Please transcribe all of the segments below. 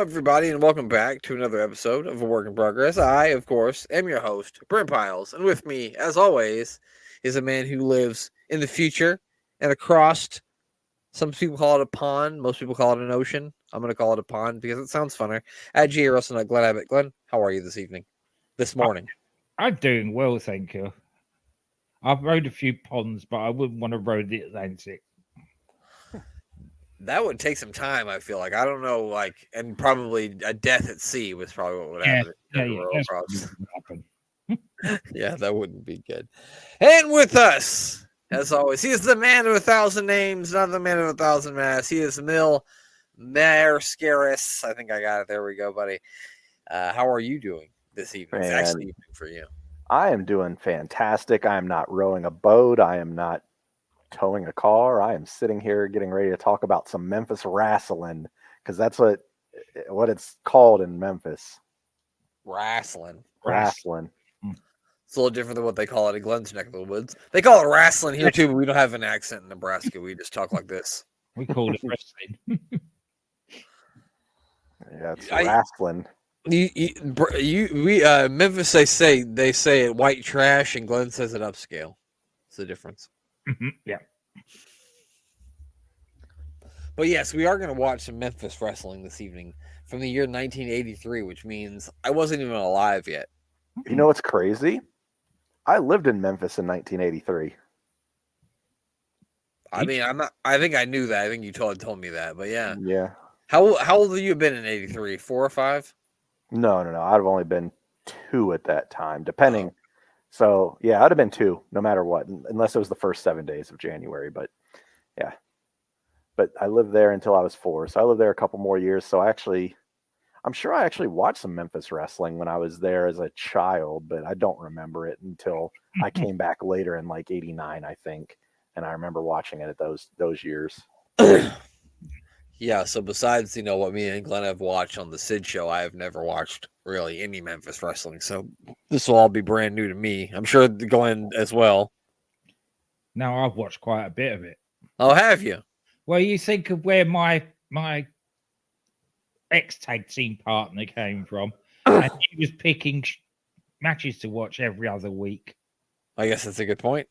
everybody, and welcome back to another episode of A Work in Progress. I, of course, am your host, Brent Piles, and with me, as always, is a man who lives in the future and across. Some people call it a pond. Most people call it an ocean. I'm going to call it a pond because it sounds funner. At G. Russell, Glenn Abbott. Glenn, how are you this morning? I'm doing well, thank you. I've rode a few ponds, but I wouldn't want to ride the Atlantic. That would take some time, I feel like. I don't know, and probably a death at sea was probably what would happen. Yeah, that wouldn't be good. And with us, as always, he is the man of 1,000 names, not the man of 1,000 masks. He is Mil Marscaris. I think I got it. There we go, buddy. How are you doing this evening? It's actually evening for you. I am doing fantastic. I am not rowing a boat. I am not towing a car. I am sitting here getting ready to talk about some Memphis wrestling because that's what it's called in Memphis. Wrestling. It's a little different than what they call it in Glenn's neck of the woods. They call it wrestling here too, but we don't have an accent in Nebraska. We just talk like this. We call it wrestling. Yeah, it's wrestling. Memphis, they say it white trash, and Glenn says it upscale. It's the difference. Yeah. But yes, we are going to watch some Memphis wrestling this evening from the year 1983, which means I wasn't even alive yet. You know what's crazy? I lived in Memphis in 1983. I mean, I think I knew that. I think you told me that. But yeah. Yeah. How old have you been in 83? 4 or 5? No. I'd have only been 2 at that time, depending. Oh. So, yeah, I'd have been 2 no matter what, unless it was the first 7 days of January. But, yeah. But I lived there until I was 4. So I lived there a couple more years. So I'm sure I actually watched some Memphis wrestling when I was there as a child, but I don't remember it until I came back later in like 89, I think. And I remember watching it at those years. Yeah, so besides, what me and Glenn have watched on the Sid show, I have never watched really any Memphis wrestling. So this will all be brand new to me. I'm sure Glenn as well. No, I've watched quite a bit of it. Oh, have you? Well, you think of where my ex-tag team partner came from, and he was picking matches to watch every other week. I guess that's a good point.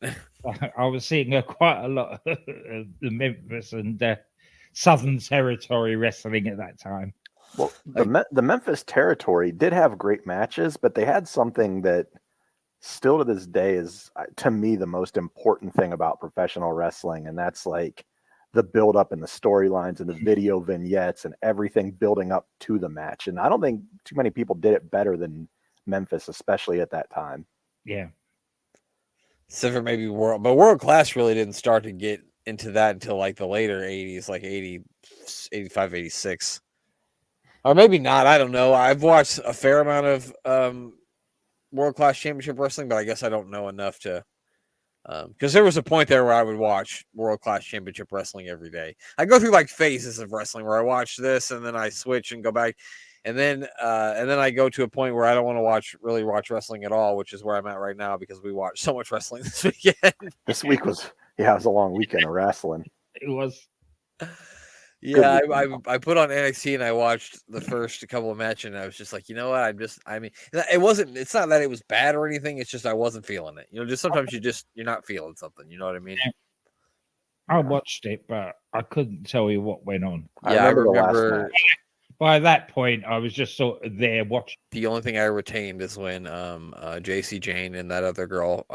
I was seeing quite a lot of the Memphis and Southern Territory wrestling at that time. Well, the Memphis Territory did have great matches, but they had something that still to this day is, to me, the most important thing about professional wrestling, and that's like the build up and the storylines and the video vignettes and everything building up to the match. And I don't think too many people did it better than Memphis, especially at that time. Yeah. Except for maybe World Class really didn't start to get into that until like the later 80s, like 80, 85, 86. Or maybe not. I don't know. I've watched a fair amount of World Class Championship Wrestling, but I guess I don't know enough to. Because there was a point there where I would watch World Class Championship Wrestling every day. I go through like phases of wrestling where I watch this and then I switch and go back, and then I go to a point where I don't want to really watch wrestling at all, which is where I'm at right now because we watched so much wrestling this weekend. This week was it was a long weekend of wrestling. It was. Yeah, I put on NXT and I watched the first couple of matches and I was just like, you know what? It's not that it was bad or anything. It's just I wasn't feeling it. Just sometimes you're not feeling something. You know what I mean? I watched it, but I couldn't tell you what went on. Yeah, I remember. By that point, I was just sort of there watching. The only thing I retained is when JC Jane and that other girl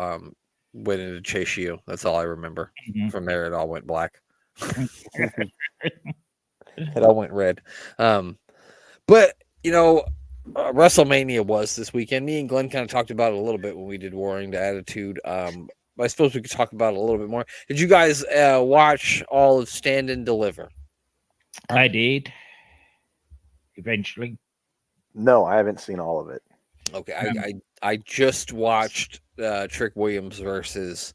went into Chase U. That's all I remember. Mm-hmm. From there, it all went black. It all went red. But WrestleMania was this weekend. Me and Glenn kind of talked about it a little bit when we did Warring to Attitude. I suppose we could talk about it a little bit more. Did you guys watch all of Stand and Deliver? I did. Eventually. No, I haven't seen all of it. Okay, I just watched Trick Williams versus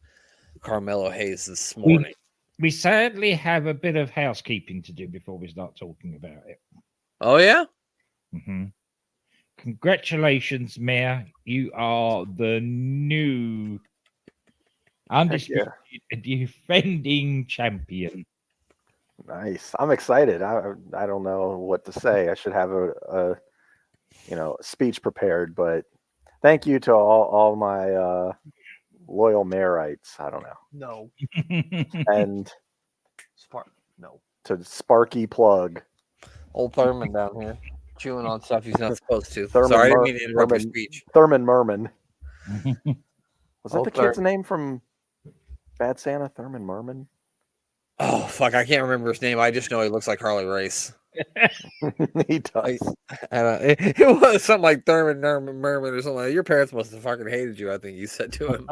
Carmelo Hayes this morning. We sadly have a bit of housekeeping to do before we start talking about it. Oh, yeah? Mm-hmm. Congratulations, Mayor. You are the new undisputed defending champion. Nice. I'm excited. I don't know what to say. I should have a speech prepared, but thank you to all my loyal Mayorites. I don't know. No. And No. to Sparky Plug. Old Thurman down here chewing on stuff he's not supposed to. Thurman Sorry, I didn't mean to interrupt your speech. Thurman Merman. Was that Old the kid's Thurman. name from Bad Santa? Thurman Merman? Oh, fuck. I can't remember his name. I just know he looks like Harley Race. He does. It was something like Thurman Merman or something like. Your parents must have fucking hated you, I think you said to him.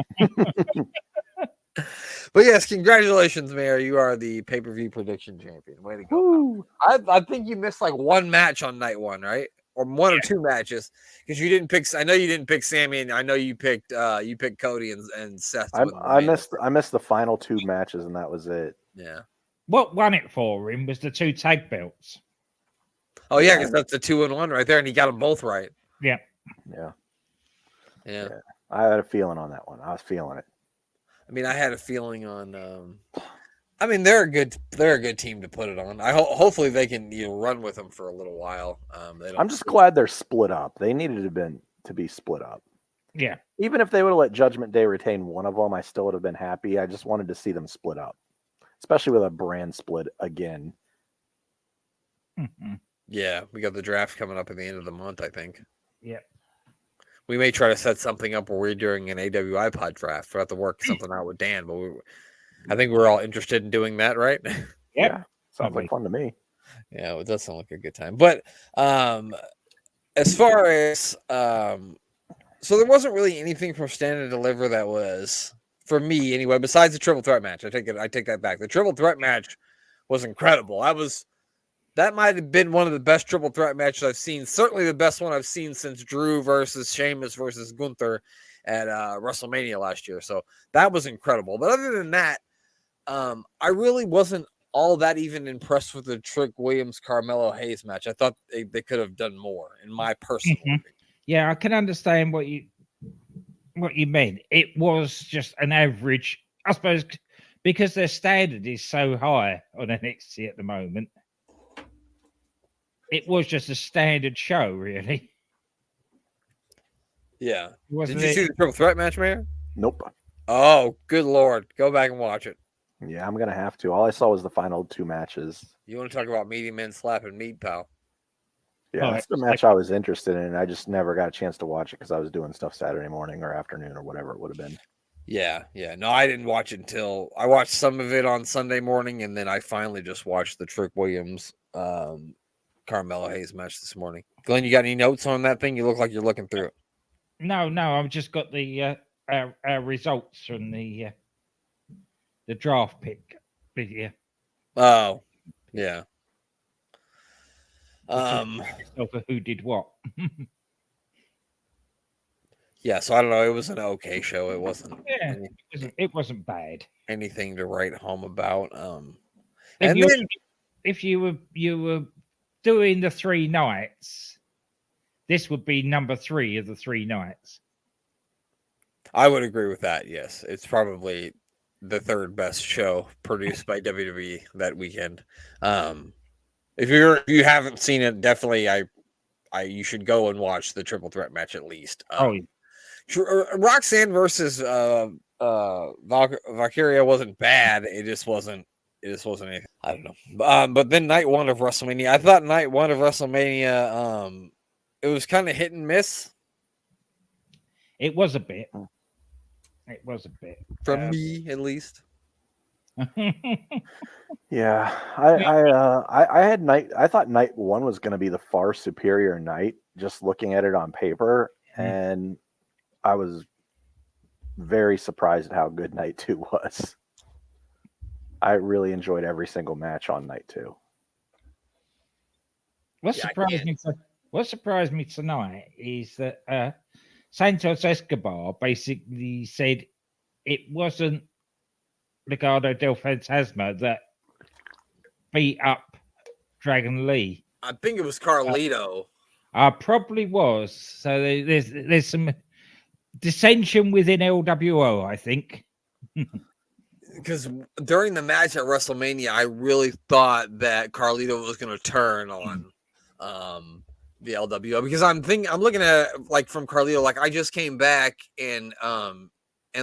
But yes, congratulations, Mayor. You are the pay-per-view prediction champion. Way to go. I think you missed like one match on night one, right? Or one or two matches. Because you didn't pick I know you didn't pick Sammy, and I know you picked Cody and Seth. I missed the final two matches, and that was it. Yeah. What won it for him was the 2 tag belts. Oh yeah, because that's the 2-1 right there, and he got them both right. Yeah. I had a feeling on that one. I was feeling it. I mean, I had a feeling on. I mean, they're a good team to put it on. Hopefully they can run with them for a little while. I'm just glad they're split up. They needed to be split up. Yeah. Even if they would have let Judgment Day retain one of them, I still would have been happy. I just wanted to see them split up, especially with a brand split again. Mm-hmm. Yeah, we got the draft coming up at the end of the month, I think. Yeah. We may try to set something up where we're doing an AWI pod draft. We'll have to work something out with Dan, but I think we're all interested in doing that, right? Yeah. Sounds like fun to me. Yeah, it does sound like a good time. But as far as so there wasn't really anything from Stand and Deliver that was, for me anyway, besides the triple threat match. I take that back. The triple threat match was incredible. That might have been one of the best triple threat matches I've seen. Certainly the best one I've seen since Drew versus Sheamus versus Gunther at WrestleMania last year. So that was incredible. But other than that, I really wasn't all that even impressed with the Trick Williams Carmelo Hayes match. I thought they could have done more, in my personal opinion. Yeah, I can understand what you meant. It was just an average, I suppose, because their standard is so high on NXT at the moment. It was just a standard show, really. Yeah. Did you see the triple threat match, Mayor? Nope. Oh, good Lord. Go back and watch it. Yeah, I'm going to have to. All I saw was the final two matches. You want to talk about meaty men slapping meat, pal? Yeah, that's the match I was interested in. I just never got a chance to watch it because I was doing stuff Saturday morning or afternoon or whatever it would have been. Yeah. No, I didn't watch it until I watched some of it on Sunday morning, and then I finally just watched the Trick Williams Carmelo Hayes match this morning. Glenn, you got any notes on that thing? You look like you're looking through it. No, I've just got the results from the draft pick video. Oh, yeah. Who did what? Yeah, so I don't know. It was an okay show. It wasn't. Yeah, it wasn't bad. Anything to write home about. If you were doing the 3 nights, this would be number 3 of the 3 nights. I would agree with that. Yes, it's probably the third best show produced by WWE that weekend. If you haven't seen it, definitely you should go and watch the triple threat match at least. Roxanne versus Valkyria wasn't bad. It just wasn't anything. I don't know. But then night one of WrestleMania, I thought night one of WrestleMania, it was kind of hit and miss. It was a bit. From me, at least. Yeah, I thought night one was going to be the far superior night, just looking at it on paper, and I was very surprised at how good night 2 was. I really enjoyed every single match on night 2. What surprised me tonight is that Santos Escobar basically said it wasn't Legado del Fantasma that beat up Dragon Lee. I think it was Carlito. Probably was. So there's some dissension within LWO, I think. because during the match at WrestleMania, I really thought that Carlito was going to turn on the LWO, because I'm looking at like from Carlito, like I just came back and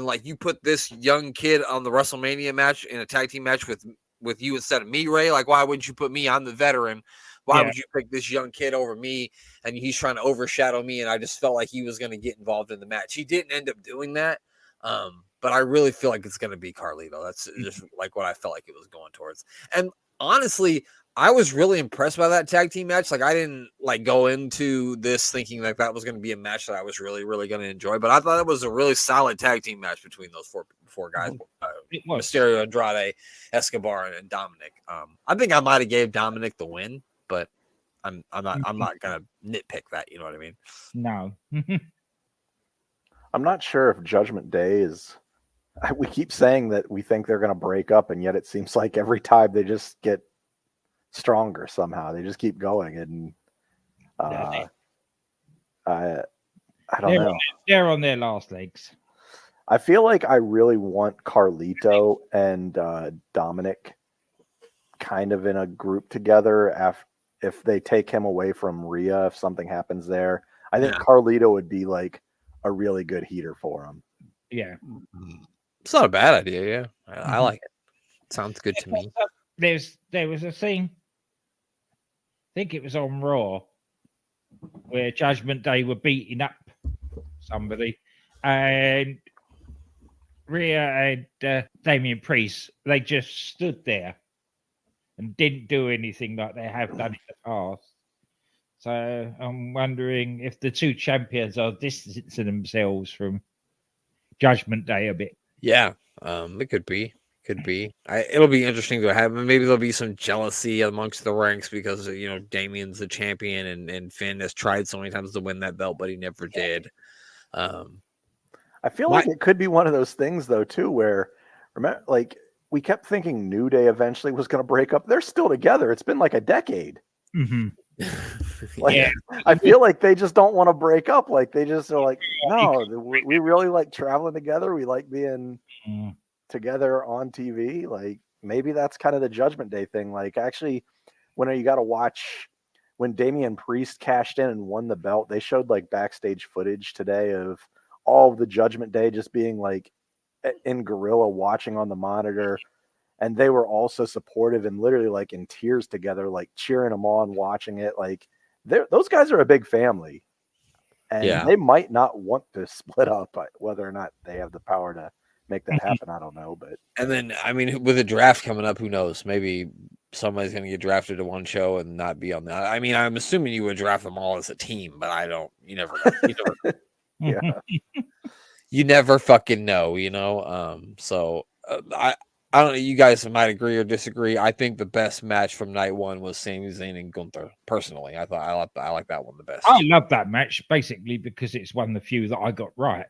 like you put this young kid on the WrestleMania match in a tag team match with you instead of me, Ray. Like, why wouldn't you put me? I'm the veteran. Why would you pick this young kid over me? And he's trying to overshadow me. And I just felt like he was going to get involved in the match. He didn't end up doing that. But I really feel like it's going to be Carlito. That's just like what I felt like it was going towards. And honestly, I was really impressed by that tag team match. Like, I didn't like go into this thinking like that was going to be a match that I was really, really going to enjoy. But I thought it was a really solid tag team match between those four guys: Mysterio, Andrade, Escobar, and Dominic. I think I might have gave Dominic the win, but I'm not going to nitpick that. You know what I mean? No. I'm not sure if Judgment Day is. We keep saying that we think they're going to break up, and yet it seems like every time they just get stronger somehow. They just keep going, and I don't know. They're on their last legs. I feel like I really want Carlito and Dominic kind of in a group together. If they take him away from Rhea, if something happens there, I think Carlito would be like a really good heater for him. Yeah. It's not a bad idea. Yeah. I like it. Sounds good to me. There was a scene, I think it was on Raw, where Judgment Day were beating up somebody, and Rhea and Damian Priest, they just stood there and didn't do anything like they have done in the past. So I'm wondering if the two champions are distancing themselves from Judgment Day a bit. Yeah, it could be. It'll be interesting to have. Maybe there'll be some jealousy amongst the ranks because Damien's the champion and Finn has tried so many times to win that belt, but he never did. I feel like it could be one of those things though too, where remember, like we kept thinking New Day eventually was going to break up. They're still together. It's been like a decade. Mm-hmm. I feel like they just don't want to break up. Like they just are like, no, we really like traveling together. We like being together on TV. Like maybe that's kind of the Judgment Day thing. Like actually, when you got to watch when Damian Priest cashed in and won the belt, they showed like backstage footage today of all of the Judgment Day just being like in gorilla watching on the monitor. And they were also supportive and literally like in tears together, like cheering them on, watching it. Like those guys are a big family, and they might not want to split up. Whether or not they have the power to make that happen, I don't know. But and then I mean, with a draft coming up, who knows? Maybe somebody's going to get drafted to one show and not be on that. I mean, I'm assuming you would draft them all as a team, but I don't. You never know. You never fucking know. So I don't know. You guys might agree or disagree. I think the best match from night one was Sami Zayn and Gunther. Personally, I like that one the best. I love that match basically because it's one of the few that I got right.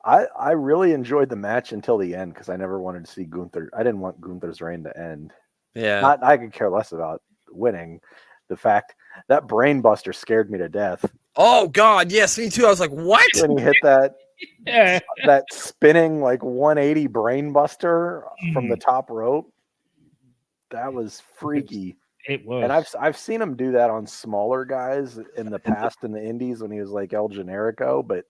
I really enjoyed the match until the end because I never wanted to see Gunther. I didn't want Gunther's reign to end. Yeah, I could care less about winning. The fact that brainbuster scared me to death. Oh God, yes, me too. I was like, what? When he hit that that spinning like 180 brainbuster from the top rope, that was freaky. It was, and I've seen him do that on smaller guys in the past in the Indies when he was like El Generico, but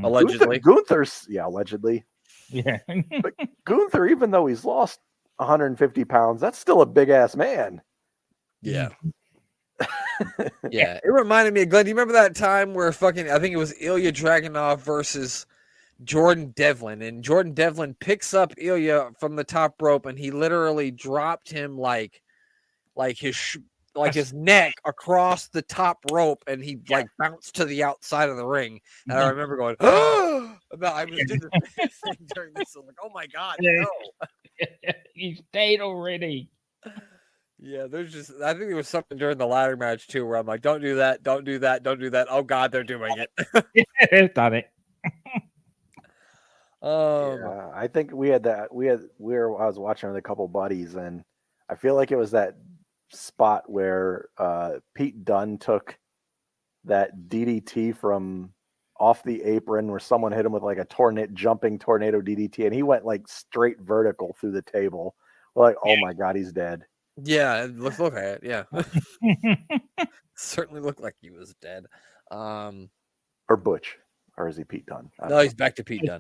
allegedly Gunther's allegedly. Yeah, but Gunther, even though he's lost 150 pounds, that's still a big ass man. Yeah. Yeah, it reminded me of Glenn. Do you remember that time where I think it was Ilya Dragunov versus Jordan Devlin, and Jordan Devlin picks up Ilya from the top rope, and he literally dropped him like his neck across the top rope, and he like bounced to the outside of the ring. And I remember going, "Oh!" I was doing the thing during this. I'm like, "Oh my God, no!" He's dead already. Yeah, I think there was something during the ladder match too where I'm like, don't do that, don't do that, don't do that. Oh God, they're doing it. They've done it. Yeah, I think I was watching with a couple buddies, and I feel like it was that spot where Pete Dunne took that DDT from off the apron where someone hit him with like a jumping tornado DDT, and he went like straight vertical through the table. We're like, oh my God, he's dead. Yeah, let's look at it. Yeah. Certainly looked like he was dead. Or Butch. Or is he Pete Dunne? No, he's back to Pete Dunne.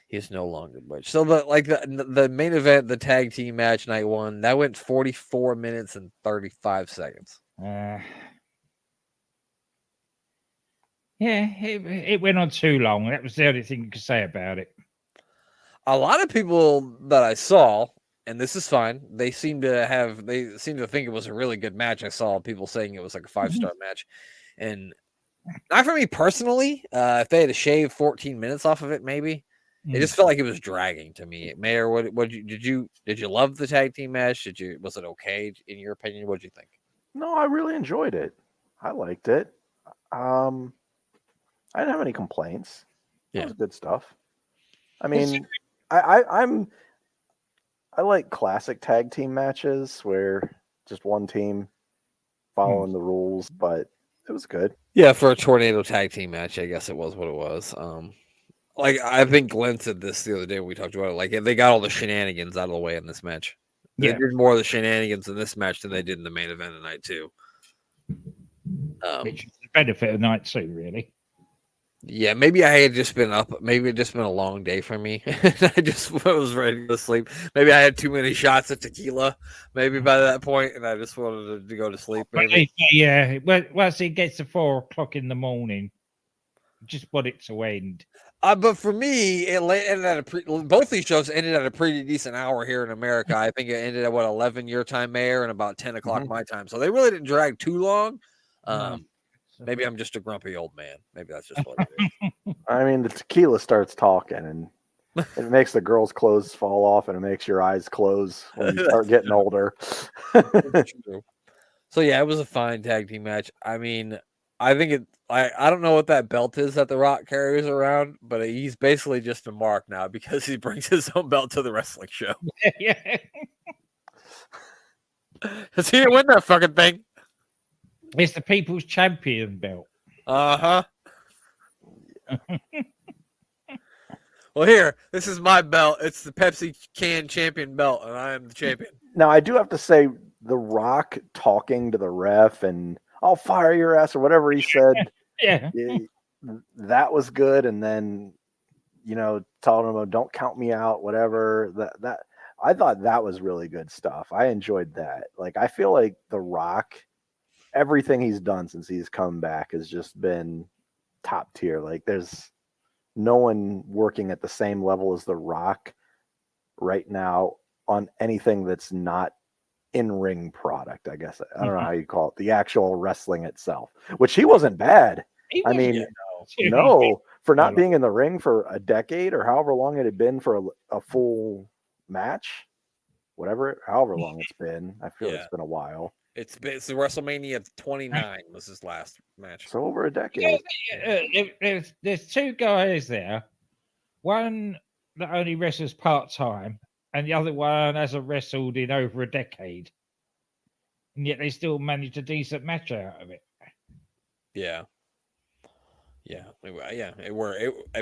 He's no longer Butch. So the main event, the tag team match night 1, that went 44 minutes and 35 seconds. Yeah, it went on too long. That was the only thing you could say about it. A lot of people that I saw, and this is fine, they seem to think it was a really good match. I saw people saying it was like a 5-star match. And not for me personally. If they had to shave 14 minutes off of it, maybe. It just felt like it was dragging to me. Mayor, did you love the tag team match? Was it okay in your opinion? What did you think? No, I really enjoyed it. I liked it. I didn't have any complaints. It was good stuff. I mean, I like classic tag team matches where just one team following the rules, but it was good. Yeah, for a tornado tag team match, I guess it was what it was. Like I think Glenn said this the other day when we talked about it. Like they got all the shenanigans out of the way in this match. They did more of the shenanigans in this match than they did in the main event of night 2. Which is the benefit of night 2, really. Yeah, maybe I had just been up. Maybe it just been a long day for me. I just was ready to go to sleep. Maybe I had too many shots of tequila. Maybe by that point, and I just wanted to go to sleep. Maybe. Yeah, once it gets to 4 o'clock in the morning, just want it to end. But for me, it ended at both these shows ended at a pretty decent hour here in America. I think it ended at 11 your time, Mayor, and about 10 o'clock my time. So they really didn't drag too long. Maybe I'm just a grumpy old man. Maybe that's just what it is. I mean, the tequila starts talking, and it makes the girls' clothes fall off, and it makes your eyes close when you start getting older. So yeah, it was a fine tag team match. I mean, I think I don't know what that belt is that The Rock carries around, but he's basically just a mark now because he brings his own belt to the wrestling show. Yeah. Does he didn't win that fucking thing? It's the People's Champion belt. Uh-huh. Well, here, this is my belt. It's the Pepsi Can Champion belt, and I am the champion. Now, I do have to say, The Rock talking to the ref and I'll fire your ass or whatever he said. Yeah. That was good. And then, telling him, don't count me out, whatever. That I thought that was really good stuff. I enjoyed that. Like, I feel like The Rock, everything he's done since he's come back has just been top tier. Like there's no one working at the same level as The Rock right now on anything that's not in-ring product, I guess. I don't know how you call it, the actual wrestling itself, which he wasn't bad. I mean, no, for not being in the ring for a decade or however long it had been for a full match, however long it's been. I feel it's been a while. It's the WrestleMania 29 was his last match. So over a decade. There's 2 guys there. One that only wrestles part-time, and the other one hasn't wrestled in over a decade. And yet they still managed a decent match out of it. Yeah. I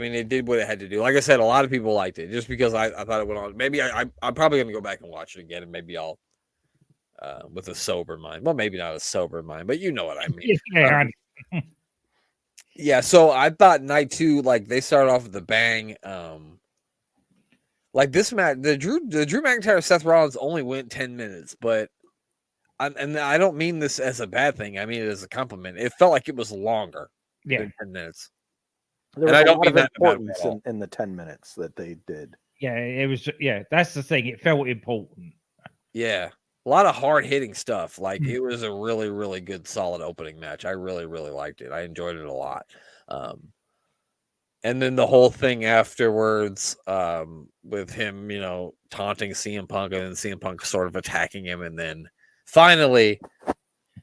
mean, it did what it had to do. Like I said, a lot of people liked it just because I thought it went on. Maybe I'm probably going to go back and watch it again, and maybe I'll with a sober mind. Well, maybe not a sober mind, but you know what I mean. Yeah. So I thought night 2, like they started off with a bang. Like this match, the Drew McIntyre Seth Rollins only went 10 minutes, but I don't mean this as a bad thing. I mean it as a compliment. It felt like it was longer than 10 minutes. There was a lot of importance in the 10 minutes that they did. Yeah, it was. Yeah, that's the thing. It felt important. Yeah. A lot of hard-hitting stuff. Like, it was a really, really good, solid opening match. I really, really liked it. I enjoyed it a lot. And then the whole thing afterwards with him, taunting CM Punk and then CM Punk sort of attacking him. And then finally,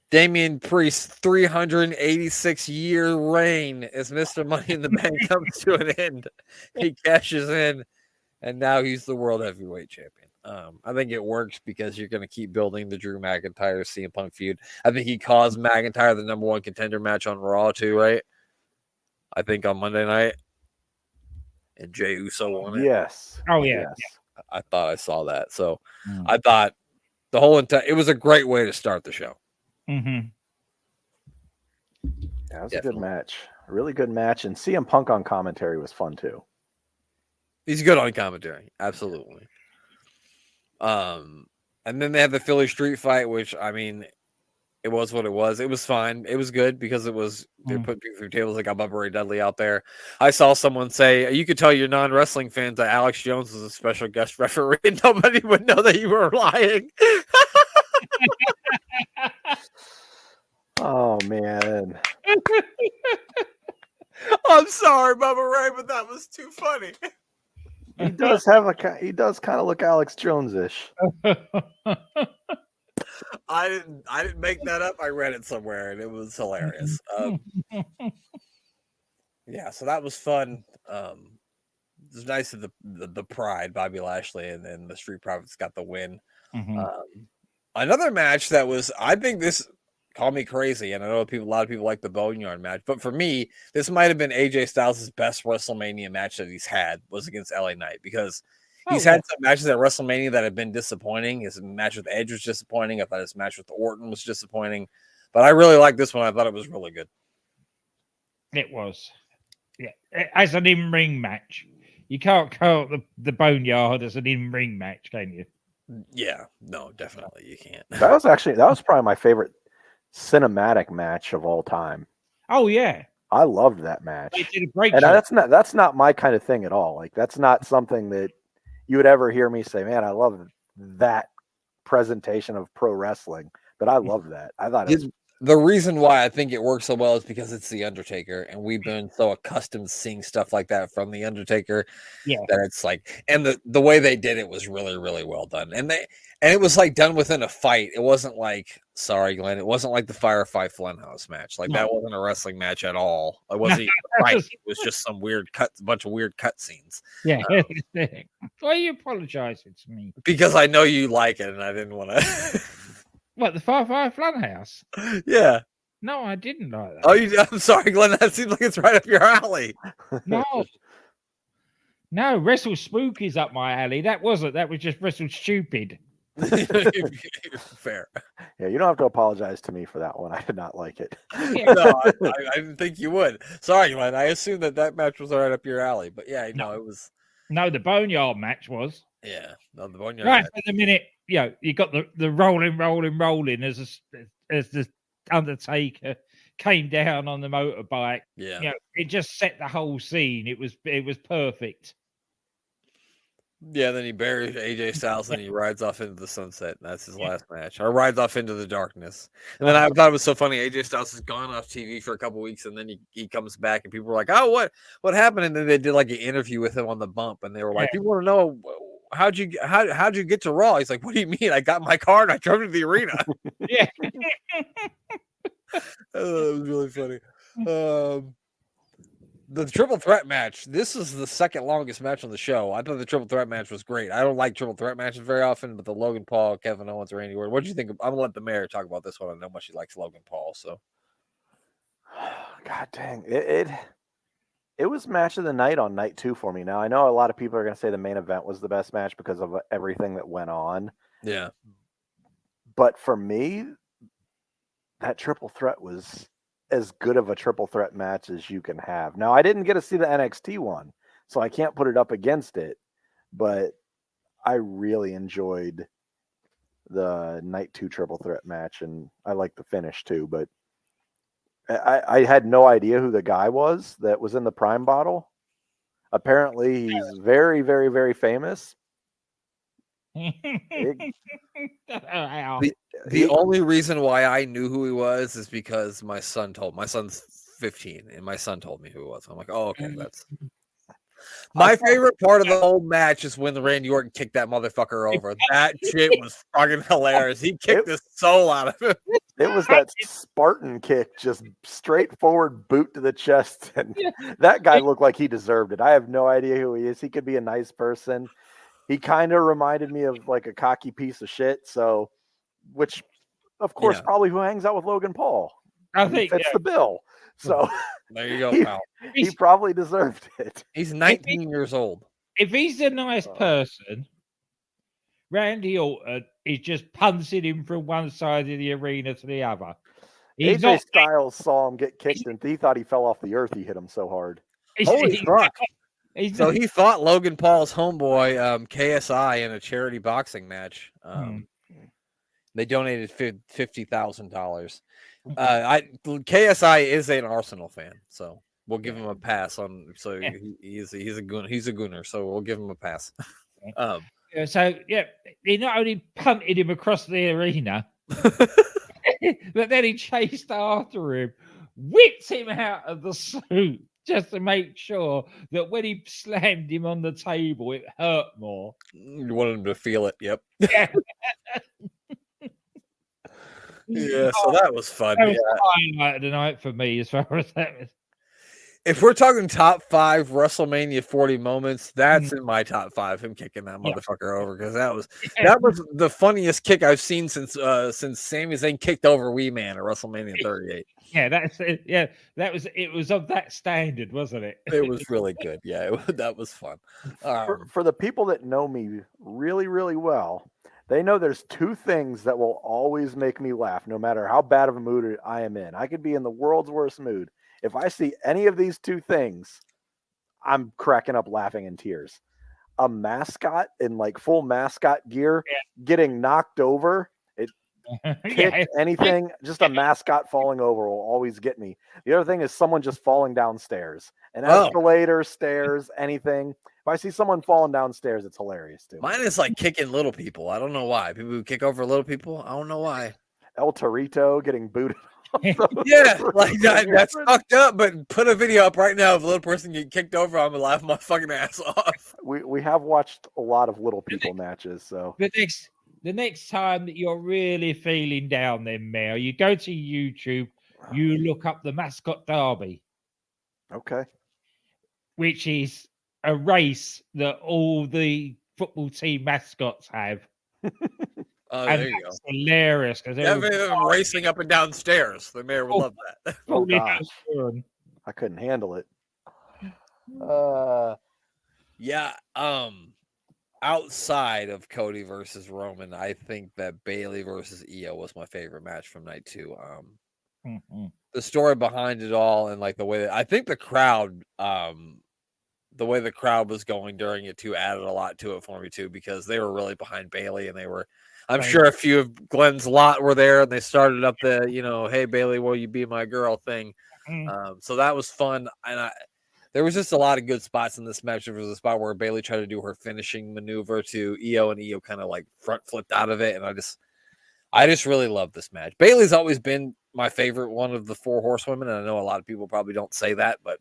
Damian Priest's 386-year reign as Mr. Money in the Bank comes to an end. He cashes in, and now he's the World Heavyweight Champion. I think it works because you're going to keep building the Drew McIntyre CM Punk feud. I think he caused McIntyre the number one contender match on Raw too, right? I think on Monday night, and Jey Uso won it. Yes. Oh yeah. Yes. I thought I saw that, so I thought the whole entire it was a great way to start the show. Mm-hmm. Yeah, it was a good match. A really good match, and CM Punk on commentary was fun too. He's good on commentary, absolutely. And then they had the Philly Street Fight, which I mean, it was what it was. It was fine. It was good because it was they put people through tables. They got Bubba Ray Dudley out there. I saw someone say you could tell your non-wrestling fans that Alex Jones was a special guest referee, and nobody would know that you were lying. Oh man. I'm sorry, Bubba Ray, but that was too funny. He does kind of look Alex Jones-ish. I didn't make that up. I read it somewhere and it was hilarious. Yeah, so that was fun. It was nice of the Pride, Bobby Lashley, and then the Street Profits got the win. Another match that was, I think this, call me crazy, and I know a lot of people like the Boneyard match, but for me, this might have been AJ Styles' best WrestleMania match that he's had was against LA Knight, because he's had some matches at WrestleMania that have been disappointing. His match with Edge was disappointing. I thought his match with Orton was disappointing, but I really liked this one. I thought it was really good. It was, yeah, as an in-ring match. You can't count the Boneyard as an in-ring match, can you? Yeah, no, definitely you can't. That was probably my favorite cinematic match of all time. Oh yeah, I loved that match. They did a great and job. that's not my kind of thing at all. Like that's not something that you would ever hear me say, man, I love that presentation of pro wrestling. But I love that. I thought it was... The reason why I think it works so well is because it's The Undertaker, and we've been so accustomed to seeing stuff like that from The Undertaker. Yeah, that it's like, and the way they did it was really, really well done. And it was like done within a fight. It wasn't like, sorry, Glenn, it wasn't like the Firefly Funhouse match. Like that wasn't a wrestling match at all. It wasn't even a fight. It was just some bunch of weird cut scenes. Yeah. Why are you apologizing to me? Because I know you like it, and I didn't want to. What, the Firefly Funhouse? Yeah. No, I didn't like that. Oh, I'm sorry, Glenn. That seems like it's right up your alley. No, Wrestle Spooky's up my alley. That wasn't. That was just Wrestle Stupid. Fair. Yeah, you don't have to apologize to me for that one. I did not like it. No, I didn't think you would. Sorry, Glenn. I assumed that match was right up your alley. But yeah, no, it was. No, the Boneyard match was. Yeah, no, the Boneyard right match. for the minute. You got the rolling as the Undertaker came down on the motorbike. Yeah, it just set the whole scene. It was perfect. Yeah, then he buries AJ Styles and he rides off into the sunset. That's his last match. Or rides off into the darkness. And then I thought it was so funny. AJ Styles has gone off TV for a couple weeks, and then he comes back, and people were like, "Oh, what happened?" And then they did like an interview with him on the bump, and they were like, "People want to know how'd you get to Raw?" He's like, "What do you mean? I got my car and I drove to the arena." Yeah, Oh, that was really funny. The triple threat match. This is the second longest match on the show. I thought the triple threat match was great. I don't like triple threat matches very often, but the Logan Paul, Kevin Owens, Randy Orton. What do you think? I'm gonna let the mayor talk about this one. I know how much he likes Logan Paul. So, God dang it was match of the night on night 2 for me. Now I know a lot of people are gonna say the main event was the best match because of everything that went on. Yeah, but for me, that triple threat was as good of a triple threat match as you can have. Now, I didn't get to see the NXT one, so I can't put it up against it, but I really enjoyed the night 2 triple threat match, and I like the finish too, but I had no idea who the guy was that was in the Prime bottle. Apparently, he's very, very, very famous. The only reason why I knew who he was is because my son's 15, and my son told me who he was. I'm like, oh, okay, that's my favorite part of the whole match is when the Randy Orton kicked that motherfucker over. That shit was fucking hilarious. He kicked the soul out of him. It was that Spartan kick, just straightforward boot to the chest, and that guy looked like he deserved it. I have no idea who he is. He could be a nice person. He kind of reminded me of like a cocky piece of shit. So, which, of course, Yeah. probably who hangs out with Logan Paul. I He think fits the bill. So There you go, he, pal. he probably deserved it. He's 19 years old. if he's a nice person, Randy Orton is just punching him from one side of the arena to the other. He's AJ not. Styles saw him get kicked and he thought he fell off the earth. He hit him so hard. Holy fuck. He's So not, he fought Logan Paul's homeboy, KSI, in a charity boxing match. They donated $50,000. KSI is an Arsenal fan, so we'll give him a pass on. So he's a gooner, so we'll give him a pass. So he not only punted him across the arena, but then he chased after him, whipped him out of the suit just to make sure that when he slammed him on the table, it hurt more. You want him to feel it. Yep. Yeah. Yeah, so that was fun. That was the highlight of the night for me, as far as that was. If we're talking top 5 WrestleMania 40 moments, that's in my top 5. Him kicking that motherfucker over, because that was the funniest kick I've seen since Sami Zayn kicked over Wee Man at WrestleMania 38. Yeah, that's it. Yeah, that was it. Was of that standard, wasn't it? It was really good. Yeah, that was fun. For the people that know me really, really well, they know there's 2 things that will always make me laugh, no matter how bad of a mood I am in. I could be in the world's worst mood. If I see any of these 2 things, I'm cracking up laughing in tears. A mascot in like full mascot gear getting knocked over, kicked, anything, just a mascot falling over will always get me. The other thing is someone just falling downstairs. An escalator, stairs, anything. If I see someone falling downstairs, it's hilarious too. Mine is like kicking little people. I don't know why. People who kick over little people, I don't know why. El Torito getting booted. Yeah, like that's fucked up. But put a video up right now of a little person getting kicked over. I'm gonna laugh my fucking ass off. We have watched a lot of little people matches. So the next time that you're really feeling down, then Mel, you go to YouTube, you look up the Mascot Derby. Okay. Which is a race that all the football team mascots have. And there you go. Hilarious because they're racing up and down stairs. The mayor would love that. Oh gosh, I couldn't handle it. Outside of Cody versus Roman, I think that Bayley versus Io was my favorite match from night 2. The story behind it all, and like the way that I think the crowd, the way the crowd was going during it too, added a lot to it for me too, because they were really behind Bayley, and they were. I'm sure a few of Glenn's lot were there, and they started up the, hey Bayley, will you be my girl thing. So that was fun, and there was just a lot of good spots in this match. There was a spot where Bayley tried to do her finishing maneuver to Io, and Io kind of like front flipped out of it, and I just really love this match. Bayley's always been my favorite one of the 4 horsewomen, and I know a lot of people probably don't say that, but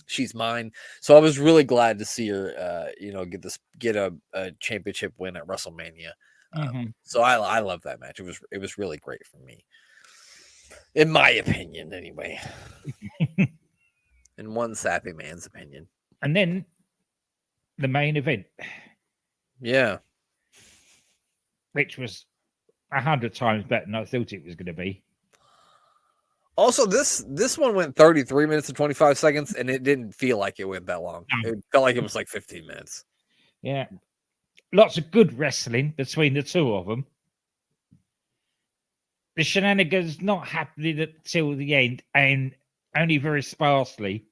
she's mine. So I was really glad to see her, get a championship win at WrestleMania. So I love that match. It was really great for me, in my opinion, anyway. In one sappy man's opinion. And then the main event, which was 100 times better than I thought it was going to be. Also, this one went 33 minutes and 25 seconds, and it didn't feel like it went that long. It felt like it was like 15 minutes. Yeah. Lots of good wrestling between the 2 of them. The shenanigans not happening until the end, and only very sparsely.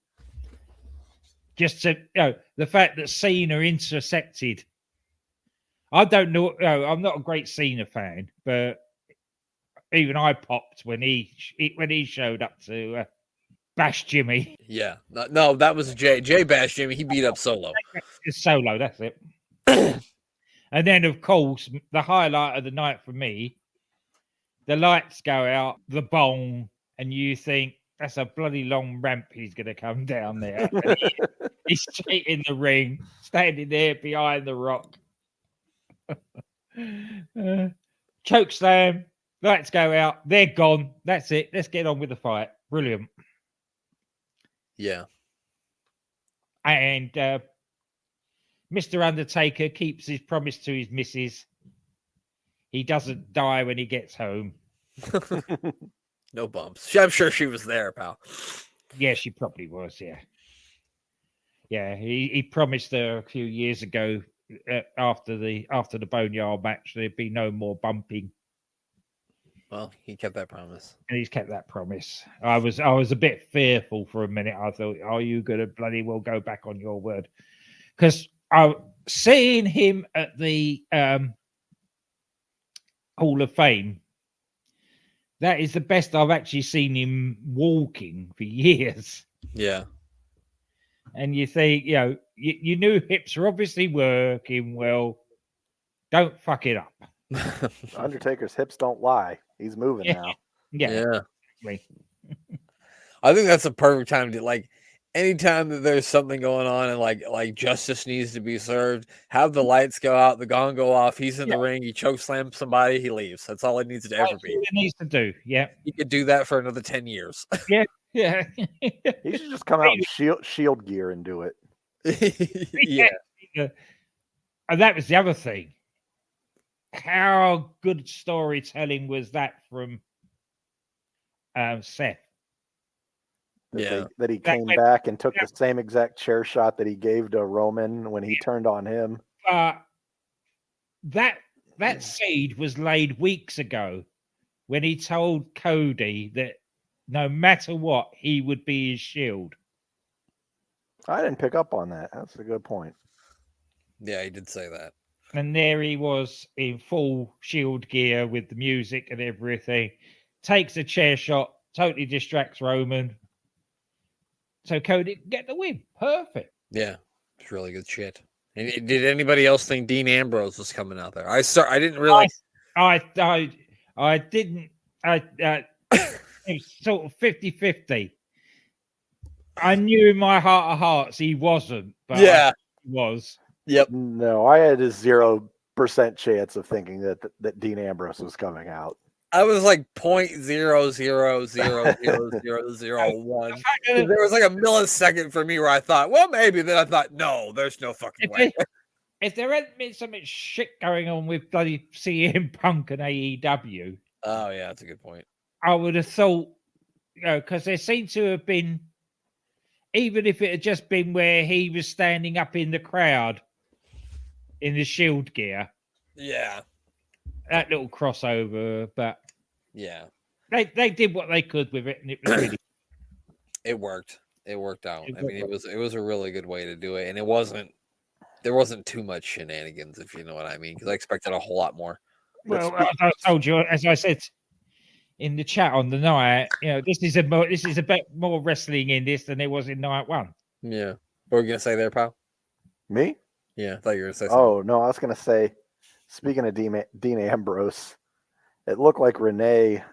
Just to, the fact that Cena intercepted. I don't know. I'm not a great Cena fan, but even I popped when he showed up to bash Jimmy. Yeah, no, that was Jay bashed Jimmy. He beat up Solo. It's Solo, that's it. And then, of course, the highlight of the night for me, the lights go out, the bong, and you think, that's a bloody long ramp he's going to come down there. He's straight in the ring, standing there behind the Rock. Choke slam, lights go out, they're gone. That's it. Let's get on with the fight. Brilliant. Yeah. And Mr. Undertaker keeps his promise to his missus. He doesn't die when he gets home. No bumps. I'm sure she was there, pal. Yeah, she probably was. Yeah. Yeah, he promised her a few years ago after the Boneyard match there'd be no more bumping. Well, he kept that promise. And he's kept that promise. I was a bit fearful for a minute. I thought, are you going to bloody well go back on your word? Because I seeing him at the Hall of Fame, that is the best I've actually seen him walking for years. Yeah. And you think, you knew hips are obviously working well. Don't fuck it up. Undertaker's hips don't lie. He's moving now. Yeah. I think that's a perfect time to, like, anytime that there's something going on and like justice needs to be served, have the lights go out, the gong go off, he's in the ring, he choke slams somebody, he leaves. That's all it needs to ever be. It needs to do. Yeah. He could do that for another 10 years. Yeah. He should just come out in shield gear and do it. Yeah. And that was the other thing. How good storytelling was that from Seth? That he came back and took the same exact chair shot that he gave to Roman when he turned on him. That seed was laid weeks ago when he told Cody that no matter what, he would be his shield. I didn't pick up on that. That's a good point. Yeah, he did say that. And there he was in full shield gear with the music and everything. Takes a chair shot, totally distracts Roman. So Cody can get the win. Perfect. Yeah, it's really good shit. And did anybody else think Dean Ambrose was coming out there? I didn't realize. I didn't. It was sort of 50-50. I knew in my heart of hearts he wasn't, but yeah, he was. Yep. No, I had a 0% chance of thinking that Dean Ambrose was coming out. I was like 0.0000001. There was like a millisecond for me where I thought, well, maybe. Then I thought, no, there's no fucking way. If there hadn't been so much shit going on with bloody CM Punk and AEW. Oh, yeah, that's a good point. I would have thought, because there seemed to have been, even if it had just been where he was standing up in the crowd in the shield gear. Yeah. That little crossover, but yeah. They did what they could with it, and it was really it worked. It worked out. I mean, it was a really good way to do it, and there wasn't too much shenanigans, if you know what I mean, because I expected a whole lot more. Well, as I told you, as I said in the chat on the night, this is a bit more wrestling in this than there was in night one. Yeah. What were you gonna say there, pal? Me? Yeah, I thought you were gonna say something. Oh no, I was gonna say, speaking of Dean Ambrose, it looked like Renee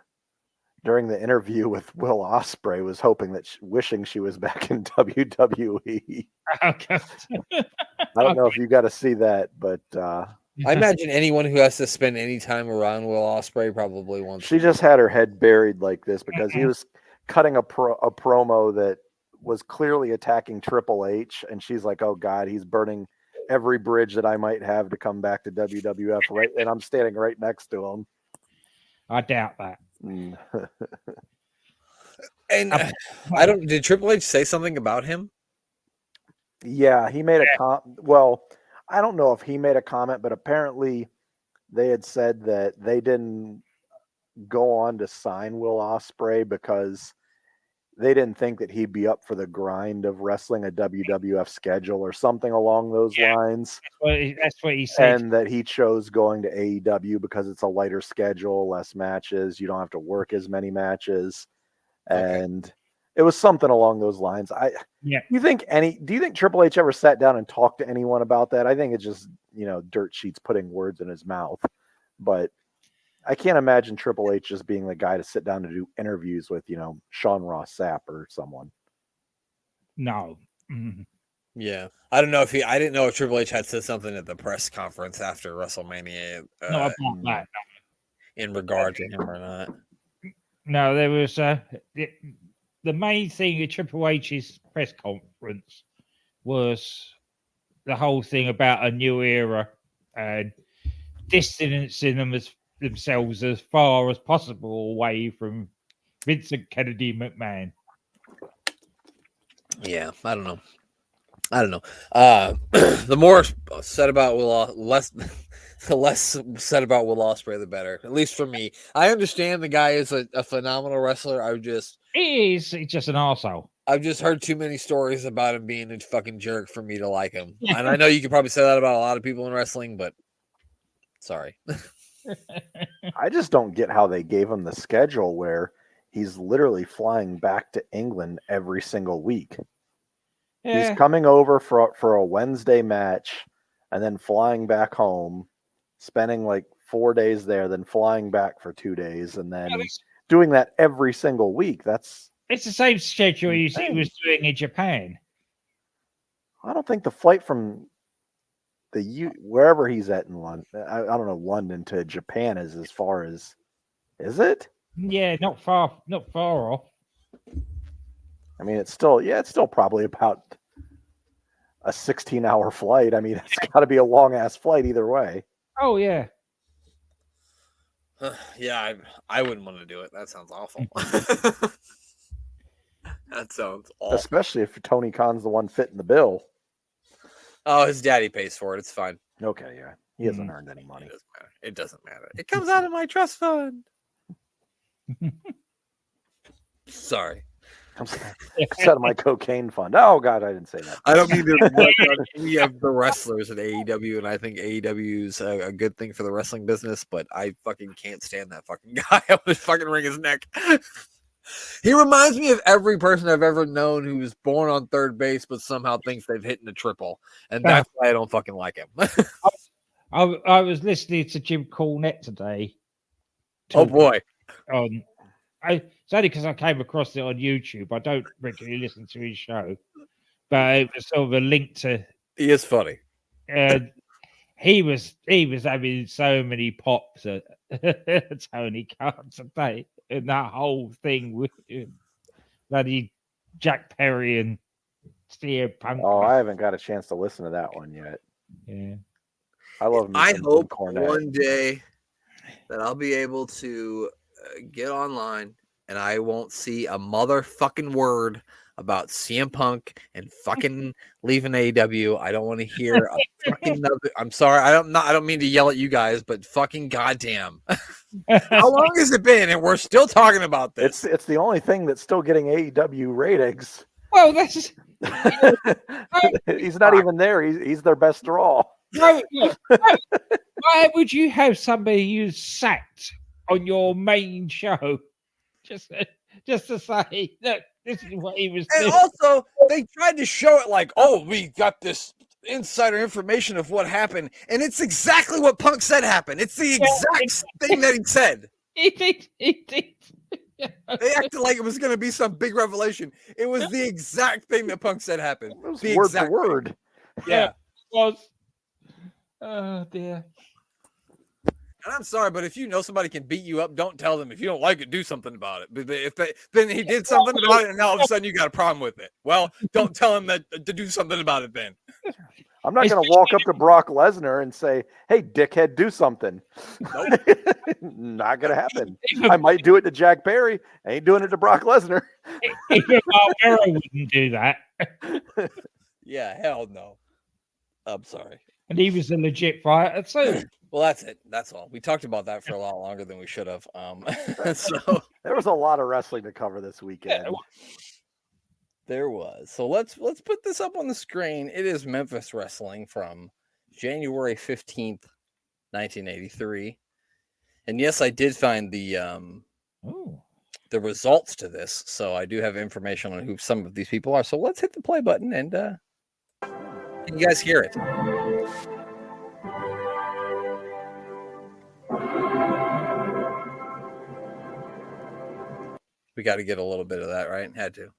during the interview with Will Ospreay was hoping that wishing she was back in WWE. Okay. I don't know if you got to see that, but I imagine anyone who has to spend any time around Will Ospreay probably wants. She just had her head buried like this because he was cutting a promo that was clearly attacking Triple H, and she's like, "Oh God, he's burning every bridge that I might have to come back to WWF." Right, and I'm standing right next to him. I doubt that. And did Triple H say something about him? Yeah, he made a well, I don't know if he made a comment, but apparently they had said that they didn't go on to sign Will Ospreay because they didn't think that he'd be up for the grind of wrestling a WWF schedule or something along those lines. That's what he said. And that he chose going to AEW because it's a lighter schedule, less matches. You don't have to work as many matches. Okay. And it was something along those lines. Do you think Triple H ever sat down and talked to anyone about that? I think it's just, dirt sheets putting words in his mouth. But I can't imagine Triple H just being the guy to sit down to do interviews with, Sean Ross Sapp or someone. No. Mm-hmm. Yeah. I don't know I didn't know if Triple H had said something at the press conference after WrestleMania. No, about that. In regard to him or not. No, there was the main thing at Triple H's press conference was the whole thing about a new era and distancing themselves as far as possible away from Vincent Kennedy McMahon. Yeah, I don't know. The more said about the less said about Will Ospreay, the better. At least for me. I understand the guy is a phenomenal wrestler. He's just an arsehole. I've just heard too many stories about him being a fucking jerk for me to like him. And I know you could probably say that about a lot of people in wrestling, but sorry. I just don't get how they gave him the schedule where he's literally flying back to England every single week. Yeah. He's coming over for a Wednesday match and then flying back home, spending like 4 days there, then flying back for 2 days, and then doing that every single week. It's the same schedule he was doing in Japan. I don't think the flight from wherever he's at in London, I don't know, London to Japan is as far as, is it? Yeah, not far off. I mean, it's still probably about a 16-hour flight. I mean, it's got to be a long-ass flight either way. Oh, yeah. Yeah, I wouldn't want to do it. That sounds awful. That sounds awful. Especially if Tony Khan's the one fitting the bill. Oh, his daddy pays for it. It's fine. Okay, yeah. He hasn't earned any money. It doesn't matter. It comes out of my trust fund. Sorry. It's out of my cocaine fund. Oh, God, I didn't say that. I don't mean to. We have the wrestlers at AEW, and I think AEW is a good thing for the wrestling business, but I fucking can't stand that fucking guy. I want to fucking wring his neck. He reminds me of every person I've ever known who was born on third base, but somehow thinks they've hit in a triple. And that's why I don't fucking like him. I was listening to Jim Cornette today. Oh, boy. It's only because I came across it on YouTube. I don't regularly listen to his show, but it was sort of a link to. He is funny. And he was having so many pops at Tony Khan today, and that whole thing with bloody Jack Perry and CM Punk. Oh, I haven't got a chance to listen to that one yet. Yeah, I love. I hope one day that I'll be able to get online and I won't see a motherfucking word about CM Punk and fucking leaving AEW. I don't want to hear a fucking I'm sorry. I don't mean to yell at you guys, but fucking goddamn. How long has it been? And we're still talking about this. It's the only thing that's still getting AEW ratings. Well, that's he's not even there. He's their best draw. Why would you have somebody who's sacked on your main show just to say, look, this is what he was doing? And also, they tried to show it like, oh, we got this insider information of what happened, and it's exactly what Punk said happened. It's the exact thing that he said. He did. They acted like it was going to be some big revelation. It was the exact thing that Punk said happened. It was the word exact for word. Yeah. It was. Oh, dear. And I'm sorry, but if you know somebody can beat you up, don't tell them. If you don't like it, do something about it. But then he did something about it, and now all of a sudden you got a problem with it. Well, don't tell him that to do something about it then. I'm not going to walk up to Brock Lesnar and say, hey, dickhead, do something. Nope. Not going to happen. I might do it to Jack Perry. I ain't doing it to Brock Lesnar. Even Barbaro wouldn't do that. Yeah, hell no. I'm sorry. And he was a legit fighter too. Well, that's it. That's all. We talked about that for a lot longer than we should have. So there was a lot of wrestling to cover this weekend. There was. So let's put this up on the screen. It is Memphis Wrestling from January 15th, 1983. And yes, I did find the results to this. So I do have information on who some of these people are. So let's hit the play button and you guys hear it. We got to get a little bit of that, right? Had to.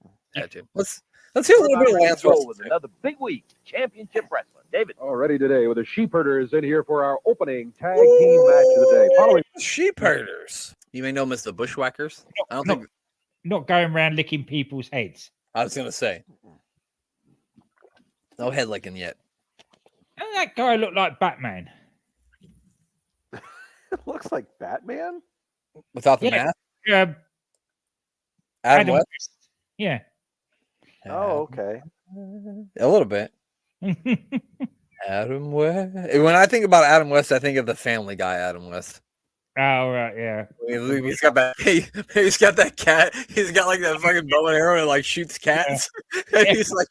Let's hear a little bit of Lance Russell. With another big week, championship wrestling. David. Already today with the Sheepherders in here for our opening tag team match of the day. Following Sheepherders. You may know them as the Bushwhackers. Not going around licking people's heads. I was going to say. No head licking yet. Doesn't that guy look like Batman? It looks like Batman. Without the Yeah. mask. Adam Adam West. West. Yeah. Oh, okay. A little bit. Adam West. When I think about Adam West, I think of the Family Guy Adam West. Oh, right, yeah. He's got that. He's got that cat. He's got like that fucking bow and arrow and like shoots cats. And he's like,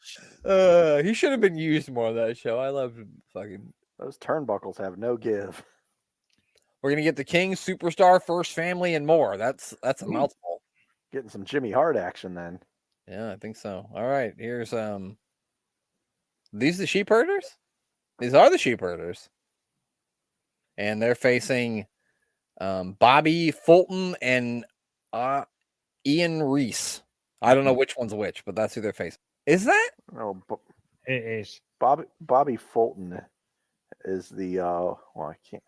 he should have been used more on that show. I love fucking. Those turnbuckles have no give. We're gonna get the King, Superstar, First Family, and more. That's a mouthful. Getting some Jimmy Hart action then. Yeah, I think so. All right, here's these the Sheepherders? These are the Sheepherders. And they're facing Bobby Fulton and Ian Reese. I don't know which one's which, but that's who they're facing. Is that? Oh, It is. Bobby Fulton is the I can't.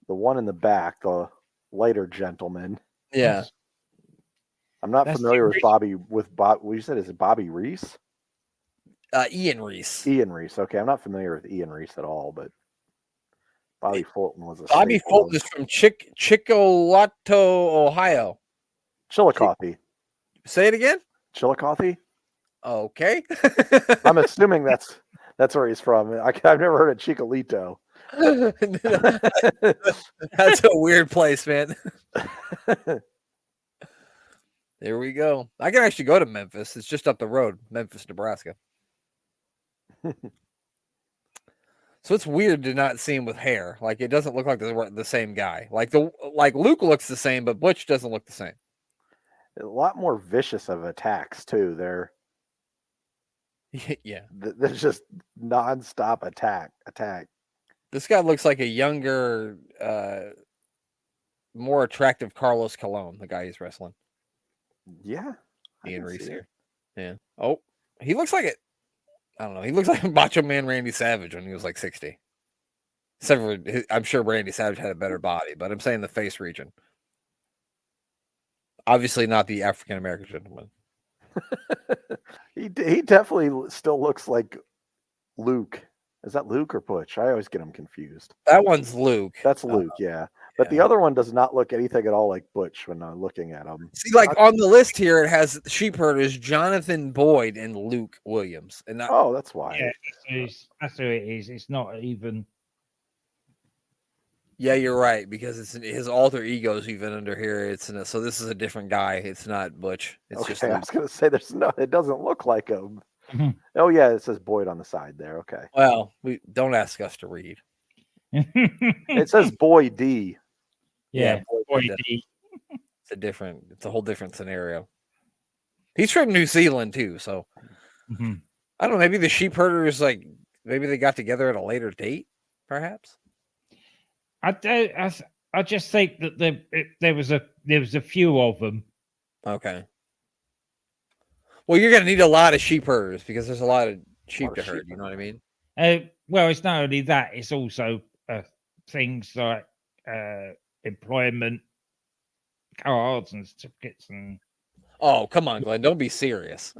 The one in the back, the lighter gentleman. Yeah. I'm not That's familiar with Reese. Bobby. What you said? Is it Bobby Reese? Ian Reese. Ian Reese. Okay, I'm not familiar with Ian Reese at all, but Bobby Fulton was a Bobby staple Fulton of is from Chickawato, Ohio. Chillicothe. Say it again. Chillicothe. Okay. I'm assuming that's where he's from. I've never heard of Chicalito. That's a weird place, man. There we go. I can actually go to Memphis. It's just up the road, Memphis, Nebraska. So it's weird to not see him with hair. Like it doesn't look like the same guy. Like Luke looks the same, but Butch doesn't look the same. A lot more vicious of attacks too. Yeah. There's just nonstop attack. This guy looks like a younger, more attractive Carlos Colon, the guy he's wrestling. Yeah. Ian Reese here. Yeah. Oh, he looks like it. I don't know. He looks like Macho Man Randy Savage when he was like 60. Except for, I'm sure Randy Savage had a better body, but I'm saying the face region. Obviously not the African American gentleman. He definitely still looks like Luke. Is that Luke or Butch? I always get him confused. That one's Luke. That's Luke, yeah. But the other one does not look anything at all like Butch when I'm looking at him. See, like on the list here, it has Sheepherders, Jonathan Boyd, and Luke Williams. And that's why. Yeah, that's who it is. It's not even. Yeah, you're right, because it's his alter ego's even under here. So this is a different guy. It's not Butch. It's just I was gonna say it doesn't look like him. Mhm. Oh yeah, it says Boyd on the side there. Okay. Well, we don't ask us to read. It says Boy D. Yeah, Boy D. It's a whole different scenario. He's from New Zealand too, so Mhm. I don't know. Maybe the Sheepherders, maybe they got together at a later date, perhaps. I just think that there was a few of them. Okay. Well, you're gonna need a lot of Sheepherders because there's a lot of sheep to herd. You know what I mean? Well, it's not only that; it's also things like employment cards and certificates and. Oh, come on, Glenn! Don't be serious.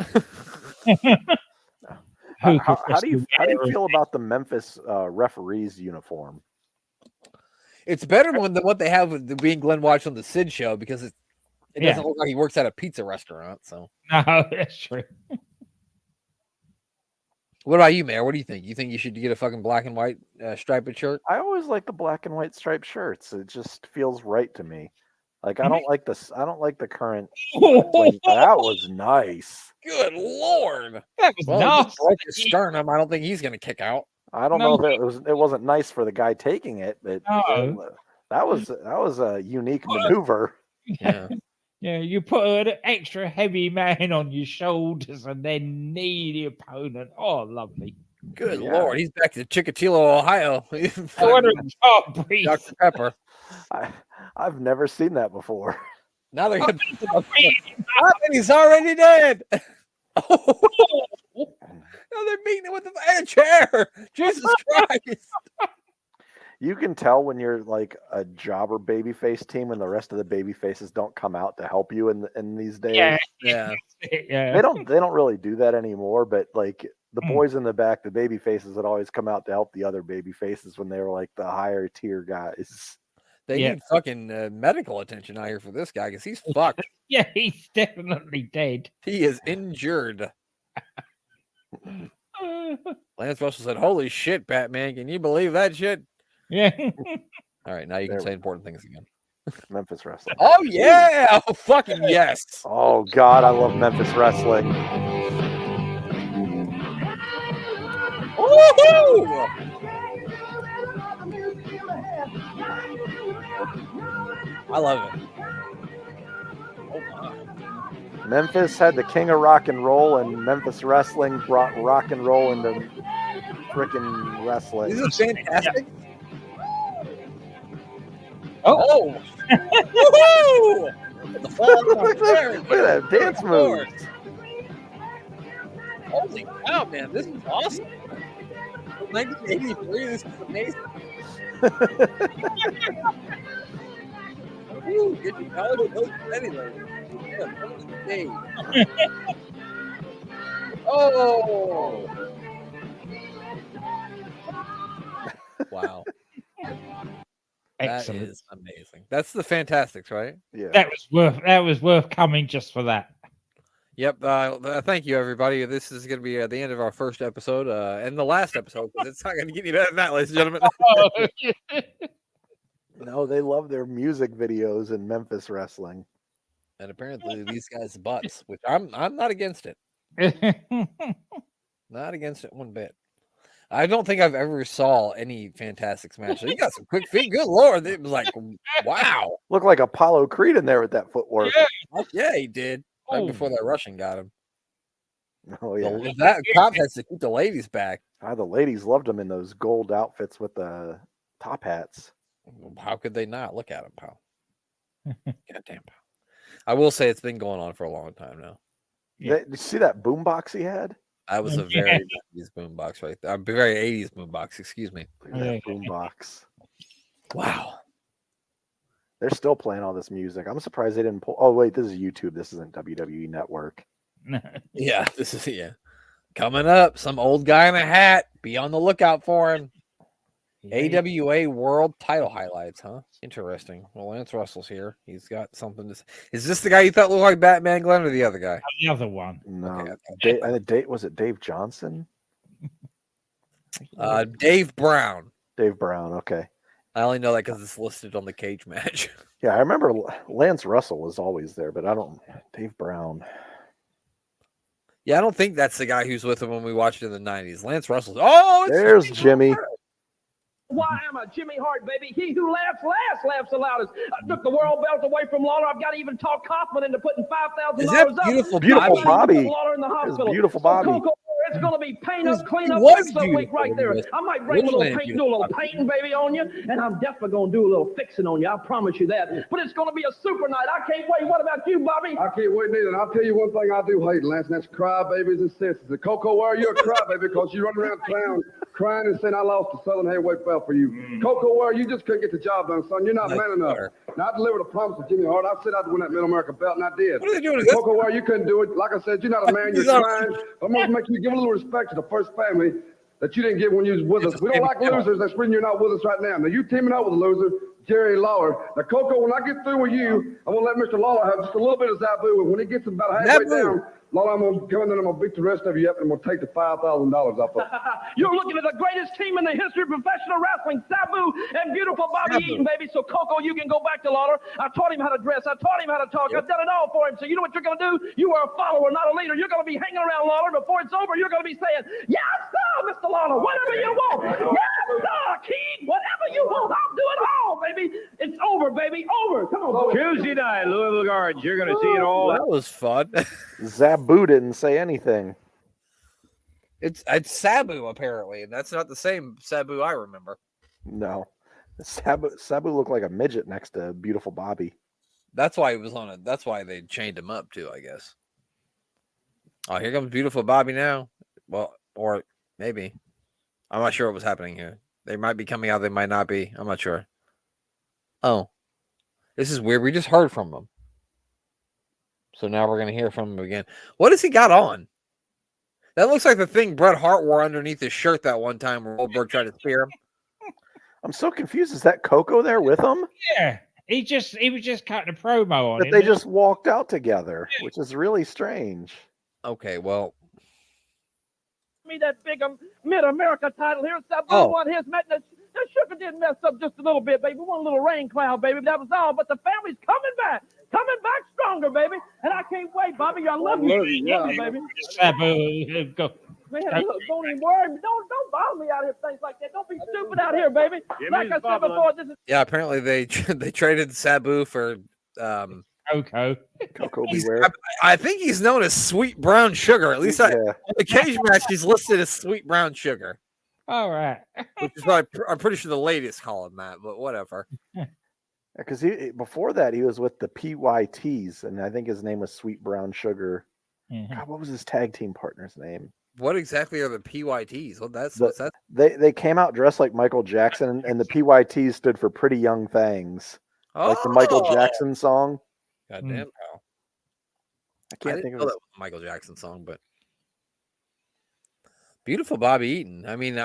How do you feel about the Memphis referees uniform? It's better than what they have with being Glenn watched on the Sid show because it doesn't look like he works at a pizza restaurant. So no, that's true. What about you, Mayor? What do you think? You think you should get a fucking black and white striped shirt? I always like the black and white striped shirts. It just feels right to me. Like I don't like this. I don't like the current. That was nice. Good Lord, that was nice. Broke his sternum. I don't think he's gonna kick out. I don't know if it wasn't nice for the guy taking it, but that was a unique maneuver. Yeah. Yeah, you put an extra heavy man on your shoulders and then knee the opponent. Oh, lovely. Good Lord, he's back to Chikatilo, Ohio. Dr. Pepper. I've never seen that before. Now they're gonna he's already dead. Now they're beating him with a chair. Jesus Christ. You can tell when you're like a jobber babyface team and the rest of the baby faces don't come out to help you in these days. Yeah. They don't really do that anymore, but like the boys in the back, the baby faces, would always come out to help the other baby faces when they were like the higher tier guys. They need fucking medical attention out here for this guy because he's fucked. Yeah, he's definitely dead. He is injured. Lance Russell said, "Holy shit, Batman! Can you believe that shit?" Yeah. All right, now you can There say we important things again. Memphis Wrestling. Oh yeah! Oh, fucking yes! Oh God, I love Memphis Wrestling. Woohoo! I love it. Oh my! Memphis had the king of rock and roll, and Memphis Wrestling brought rock and roll into freaking wrestling. This is fantastic. Oh, Woohoo! The fall Look at that dance move. Holy cow, man! This is awesome. 1983. This is amazing. Ooh, get your college coach anyway. Oh! Wow. excellent. That is amazing. That's the Fantastics, right? Yeah. That was worth coming just for that. Yep. Thank you, everybody. This is going to be the end of our first episode and the last episode because it's not going to get any better than that, ladies and gentlemen. No, they love their music videos in Memphis Wrestling. And apparently, these guys' butts, which I'm not against it. Not against it one bit. I don't think I've ever saw any Fantastics match. So you got some quick feet. Good Lord. It was like, wow. Looked like Apollo Creed in there with that footwork. Yeah, he did. Right before that Russian got him. Oh, yeah. That cop has to keep the ladies back. The ladies loved them in those gold outfits with the top hats. How could they not? Look at him, pal. Goddamn, pal. I will say it's been going on for a long time now. Yeah. Did you see that boombox he had? That was a very 90s boombox right there. Very 80s boombox, excuse me. Look at that boombox. Wow. They're still playing all this music. I'm surprised they didn't pull. Oh, wait, this is YouTube. This isn't WWE Network. Yeah, this is coming up. Some old guy in a hat. Be on the lookout for him. AWA World Title highlights, huh? Interesting. Well, Lance Russell's here. He's got something to say. Is this the guy you thought looked like Batman, Glenn, or the other guy? The other one. No. Okay. Was it Dave Johnson? Dave Brown. Dave Brown. Okay. I only know that because it's listed on the cage match. Yeah, I remember Lance Russell was always there, but I don't. Dave Brown. Yeah, I don't think that's the guy who's with him when we watched it in the 90s. Lance Russell. Oh, There's Jimmy. Why am I Jimmy Hart, baby? He who laughs last laughs the loudest. I took the world belt away from Lawler. I've got to even talk Kaufman into putting $5,000 Is that up. beautiful Bobby? Lawler in the hospital. Beautiful Bobby. Coco, it's going to be paint up, clean up, was fix up week beautiful right there. when he was I might bring a little originally paint, do a little painting, baby, on you, and I'm definitely going to do a little fixing on you. I promise you that. But it's going to be a super night. I can't wait. What about you, Bobby? I can't wait neither. And I'll tell you one thing I do hate, Lance, and that's crybabies and sisters. The Coco, where you're a crybaby because you run around town crying and saying I lost the Southern Heavyweight belt for you. Coco, where you just couldn't get the job done, son. You're not man enough. Now, I delivered a promise to Jimmy Hart. I said I'd win that Middle America belt, and I did. What are they doing to this? Coco, where you couldn't do it. Like I said, you're not a man. You're crying. I'm going to make you give a little respect to the first family that you didn't give when you was with us. We don't like losers. That's when you're not with us right now. Now, you teaming up with a loser, Jerry Lawler. Now, Coco, when I get through with you, I'm going to let Mr. Lawler have just a little bit of Zabu. When he gets about halfway down, Lawler, I'm going to come in and I'm going to beat the rest of you up and I'm going to take the $5,000 off of it. You're looking at the greatest team in the history of professional wrestling, Sabu and beautiful Bobby Eaton, baby. So, Coco, you can go back to Lawler. I taught him how to dress. I taught him how to talk. I've done it all for him. So you know what you're going to do? You are a follower, not a leader. You're going to be hanging around Lawler. Before it's over, you're going to be saying, yes, sir, Mr. Lawler, whatever you want. Yes, sir, Keith, whatever you want. I'll do it all, baby. It's over, baby. Over. Come on, Tuesday night, Louisville Gardens. You're going to see it all. That was fun. Zabu didn't say anything. It's Sabu, apparently, and that's not the same Sabu I remember. No. Sabu looked like a midget next to beautiful Bobby. That's why he was on it. That's why they chained him up too, I guess. Oh, here comes beautiful Bobby now. Well, or maybe. I'm not sure what was happening here. They might be coming out, they might not be. I'm not sure. Oh. This is weird. We just heard from him. So now we're going to hear from him again. What has he got on? That looks like the thing Bret Hart wore underneath his shirt that one time where Goldberg tried to spear him. I'm so confused. Is that Coco there with him? Yeah, he was just cutting a promo on But him. they just walked out together, which is really strange. Okay, well, Me that big Mid-America title here. Sabu won his match. The sugar did mess up just a little bit, baby. One little rain cloud, baby. That was all. But the family's coming back stronger, baby. And I can't wait, Bobby. I love you, baby. Sabu, go. Man, look, don't even worry me. Don't bother me out here, things like that. Don't be stupid out here, baby. Like I said before, this is yeah. Apparently they traded Sabu for Coco. Coco Beware. I think he's known as Sweet Brown Sugar. At least Yeah. in the cage match, he's listed as Sweet Brown Sugar, All right. which is probably I'm pretty sure the ladies call him that, but whatever. Because before that, he was with the PYTs, and I think his name was Sweet Brown Sugar. Mhm. God, what was his tag team partner's name? What exactly are the PYTs? What's that? They came out dressed like Michael Jackson, and the PYTs stood for Pretty Young Things, like the Michael Jackson song. Goddamn, pal. I can't didn't think of know it. that was a Michael Jackson song, but beautiful Bobby Eaton. I mean,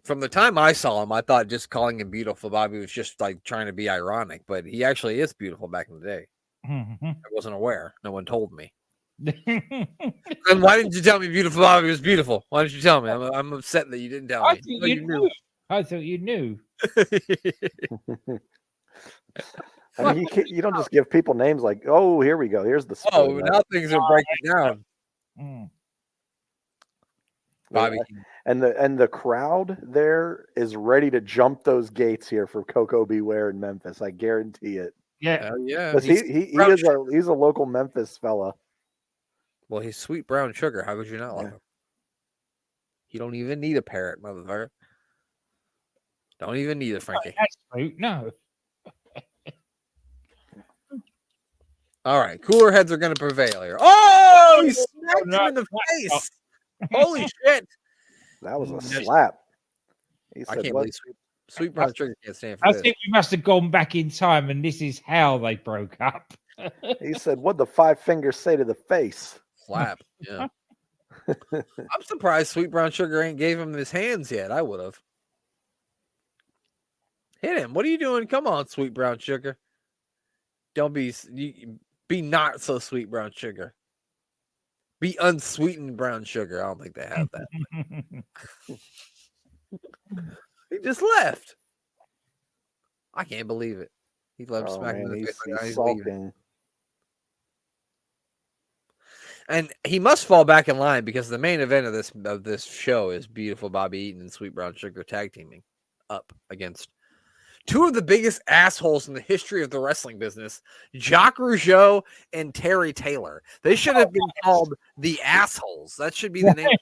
from the time I saw him, I thought just calling him beautiful Bobby was just like trying to be ironic, but he actually is beautiful back in the day. I wasn't aware. No one told me. Then why didn't you tell me beautiful Bobby was beautiful? Why didn't you tell me? I'm upset that you didn't tell I me. thought No, you knew. I thought you knew. I mean, you don't just give people names like, oh, here we go. Here's the Oh, spoiler. now things are breaking down. Bobby. And the crowd there is ready to jump those gates here for Coco Beware in Memphis. I guarantee it. Yeah. Hell yeah. 'Cause he's a local Memphis fella. Well, he's Sweet Brown Sugar. How could you not love him? You don't even need a parrot, motherfucker. Don't even need a Frankie. That's true. No. All right, cooler heads are going to prevail here. Oh, he smacked him in the face. Holy shit. That was a slap. He I said, can't what? believe Sweet Brown Sugar can't stand for I this. think we must have gone back in time, and this is how they broke up. He said, what'd the five fingers say to the face? Slap. Yeah. I'm surprised Sweet Brown Sugar ain't gave him his hands yet. I would have. Hit him. What are you doing? Come on, Sweet Brown Sugar. Don't be not so sweet brown sugar. Be unsweetened brown sugar. I don't think they have that. He just left. I can't believe it. He left smacking man, the face. he's He's sulking. leaving. And he must fall back in line because the main event of this show is beautiful Bobby Eaton and Sweet Brown Sugar tag teaming up against two of the biggest assholes in the history of the wrestling business, Jacques Rougeau and Terry Taylor. They should have been called the Assholes. That should be the name.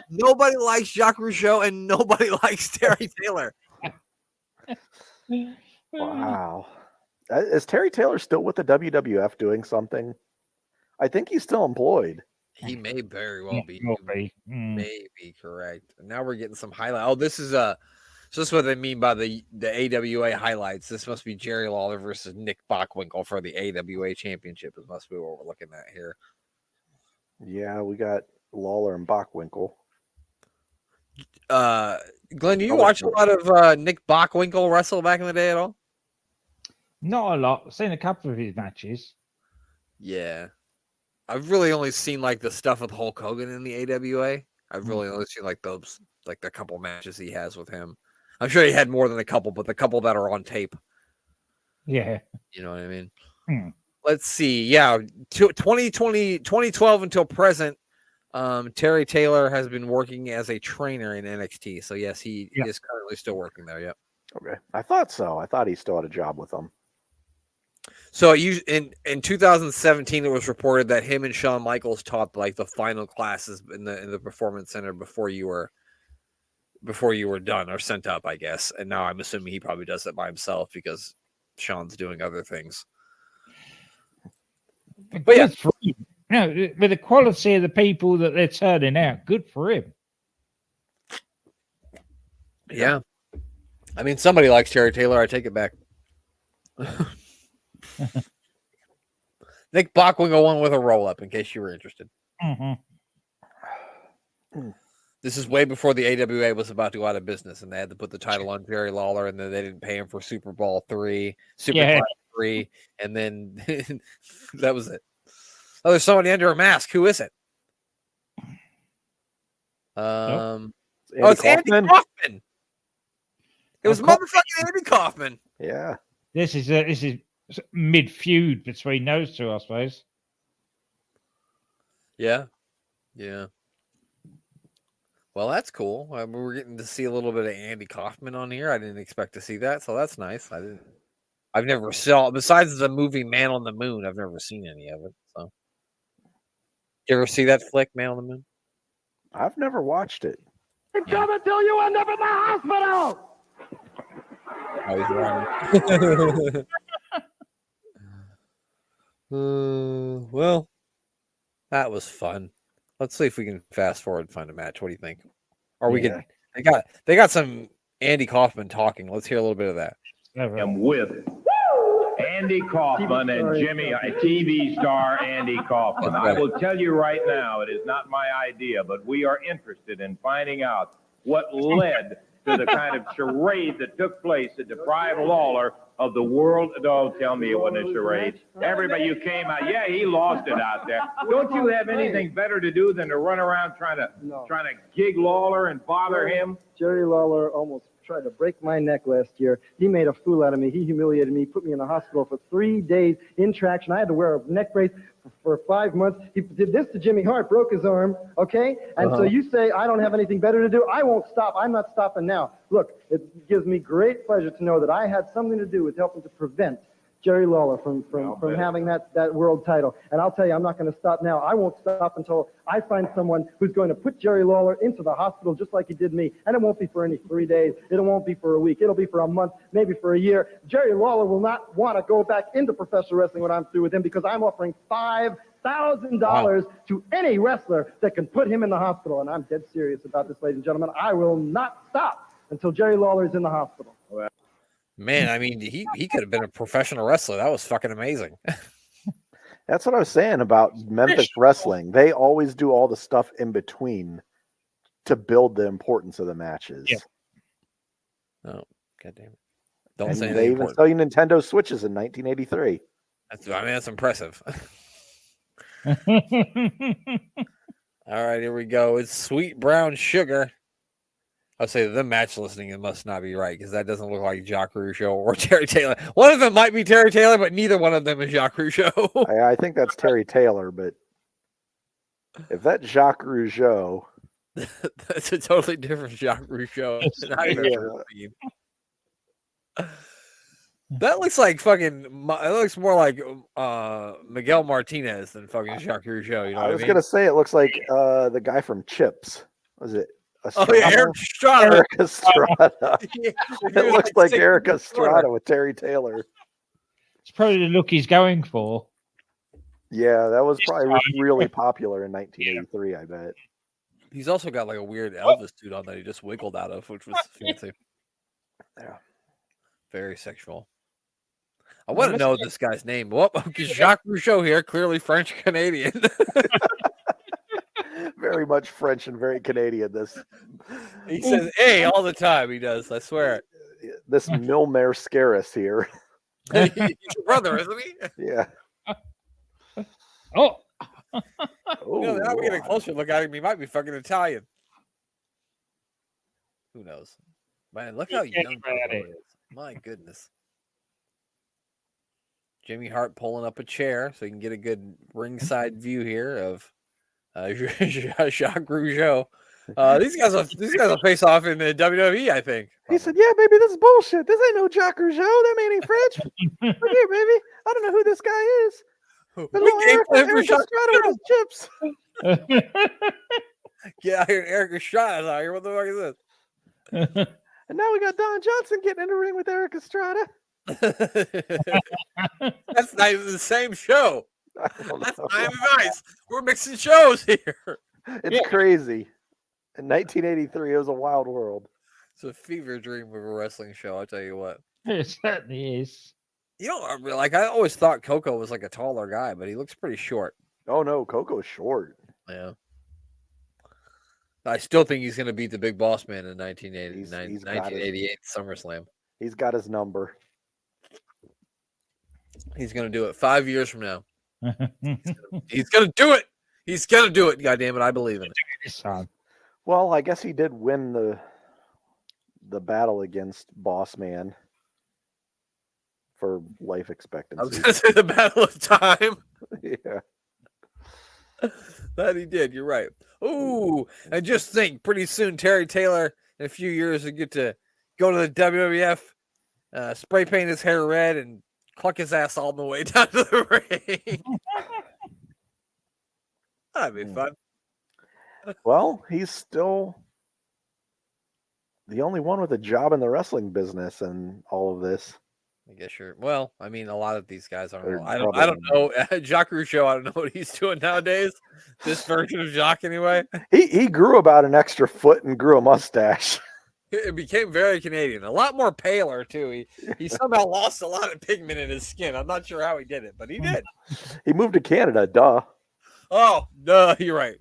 Nobody likes Jacques Rougeau and nobody likes Terry Taylor. Wow. Is Terry Taylor still with the WWF doing something? I think he's still employed. He may very well be. May be correct. And now we're getting some highlight. Oh, this is so this is what they mean by the AWA highlights. This must be Jerry Lawler versus Nick Bockwinkel for the AWA championship. It must be what we're looking at here. Yeah, we got Lawler and Bockwinkel. Glenn, do you watch a lot of Nick Bockwinkel wrestle back in the day at all? Not a lot. I've seen a couple of his matches. Yeah. I've really only seen like the stuff with Hulk Hogan in the AWA. I've really only seen like those, like the couple matches he has with him. I'm sure he had more than a couple, but the couple that are on tape. Yeah. You know what I mean? Let's see. Yeah. 2012 until present, Terry Taylor has been working as a trainer in NXT. So yes, he is currently still working there. Yep. Okay. I thought so. I thought he still had a job with them. So in 2017, it was reported that him and Shawn Michaels taught like the final classes in the Performance Center before you were done or sent up, I guess. And now I'm assuming he probably does that by himself because Shawn's doing other things. But yeah, for him. No, with the quality of the people that they're turning out, good for him. Yeah. I mean, somebody likes Terry Taylor. I take it back. Nick Bockwinkel won with a roll-up, in case you were interested. Mm-hmm. This is way before the AWA was about to go out of business, and they had to put the title on Jerry Lawler, and then they didn't pay him for Super Bowl 3, Super Class 3, and then that was it. Oh, there's somebody under a mask. Who is it? It's Andy Kaufman. It was motherfucking Andy Kaufman. Yeah. This is mid feud between those two, I suppose. Yeah. Well, that's cool. We're getting to see a little bit of Andy Kaufman on here. I didn't expect to see that, so that's nice. I've never saw, besides the movie Man on the Moon, I've never seen any of it. So, you ever see that flick, Man on the Moon? I've never watched it. I'm coming till you end up in the hospital. Well, that was fun. Let's see if we can fast forward and find a match. What do you think? Or we can? They got some Andy Kaufman talking. Let's hear a little bit of that. And with Andy Kaufman and Jimmy, TV star Andy Kaufman. I will tell you right now, it is not my idea, but we are interested in finding out what led to the kind of charade that took place that deprived Lawler of the world. Don't tell me it wasn't a charade. Everybody, you came out. Yeah, he lost it out there. Don't you have anything better to do than to run around trying to gig Lawler and bother him? Jerry Lawler almost tried to break my neck last year. He made a fool out of me. He humiliated me, put me in the hospital for 3 days in traction. I had to wear a neck brace for 5 months. He did this to Jimmy Hart, broke his arm, okay? And so you say I don't have anything better to do. I won't stop. I'm not stopping now. Look, it gives me great pleasure to know that I had something to do with helping to prevent Jerry Lawler from having that world title. And I'll tell you, I'm not going to stop now. I won't stop until I find someone who's going to put Jerry Lawler into the hospital just like he did me. And it won't be for any 3 days. It won't be for a week. It'll be for a month, maybe for a year. Jerry Lawler will not want to go back into professional wrestling when I'm through with him, because I'm offering $5,000 to any wrestler that can put him in the hospital. And I'm dead serious about this, ladies and gentlemen. I will not stop until Jerry Lawler is in the hospital. Man, I mean, he could have been a professional wrestler. That was fucking amazing. That's what I was saying about Memphis Wrestling. They always do all the stuff in between to build the importance of the matches. Yeah. Oh, goddamn it. Don't say they even sell you Nintendo Switches in 1983. That's impressive. All right, here we go. It's Sweet Brown Sugar. I'll say the match listing, it must not be right, because that doesn't look like Jacques Rougeau or Terry Taylor. One of them might be Terry Taylor, but neither one of them is Jacques Rougeau. I think that's Terry Taylor, but if that's Jacques Rougeau, that's a totally different Jacques Rougeau. That looks like fucking. It looks more like Miguel Martinez than fucking Jacques Rougeau. You know, I was gonna say it looks like the guy from Chips. Was it? Estrada? Oh yeah, Eric Estrada. Eric Estrada. It looks like Eric Estrada with Terry Taylor. It's probably the look he's going for. Yeah, that was probably really popular in 1983. I bet. He's also got like a weird Elvis suit on that he just wiggled out of, which was fancy. Yeah, very sexual. I want to know this guy's name. Well, Jacques Rougeau here, clearly French Canadian. Very much French and very Canadian. This he says "hey" all the time. He does. I swear. This Milmer Scaris here. He's your brother, isn't he? Yeah. Oh. Now we get a closer look at him. He might be fucking Italian. Who knows? Man, look how young he is. My goodness. Jimmy Hart pulling up a chair so you can get a good ringside view here of Jacques Rougeau. These guys will face off in the WWE, I think. He said, "Yeah, baby, this is bullshit. This ain't no Jacques Rougeau. That man ain't French. Look here, baby. I don't know who this guy is. But Eric Estrada with Chips. Get out here, Eric Estrada's out here. What the fuck is this? And now we got Don Johnson getting in the ring with Eric Estrada. That's not even the same show. That's Miami Vice. We're mixing shows here. It's crazy. In 1983, it was a wild world. It's a fever dream of a wrestling show, I'll tell you what. It certainly is. You know, like I always thought Coco was like a taller guy, but he looks pretty short. Oh no, Coco's short. Yeah. I still think he's going to beat the Big Boss Man in 1989, He's got 1988 SummerSlam. He's got his number. He's going to do it 5 years from now. He's going to do it. He's going to do it. God damn it. I believe in it. Well, I guess he did win the battle against Boss Man for life expectancy. I was going to say the Battle of Time. Yeah. That he did. You're right. Ooh, and just think, pretty soon Terry Taylor in a few years will get to go to the WWF, spray paint his hair red, and cluck his ass all the way down to the ring. That'd be fun. Well, he's still the only one with a job in the wrestling business and all of this. I guess you're. Well, I mean, a lot of these guys aren't. They're I don't know. Jacques Rougeau, I don't know what he's doing nowadays. This version of Jacques, anyway. He grew about an extra foot and grew a mustache. It became very Canadian, a lot more paler too. He somehow lost a lot of pigment in his skin. I'm not sure how he did it, but he did. He moved to Canada, duh. Oh, no, you're right.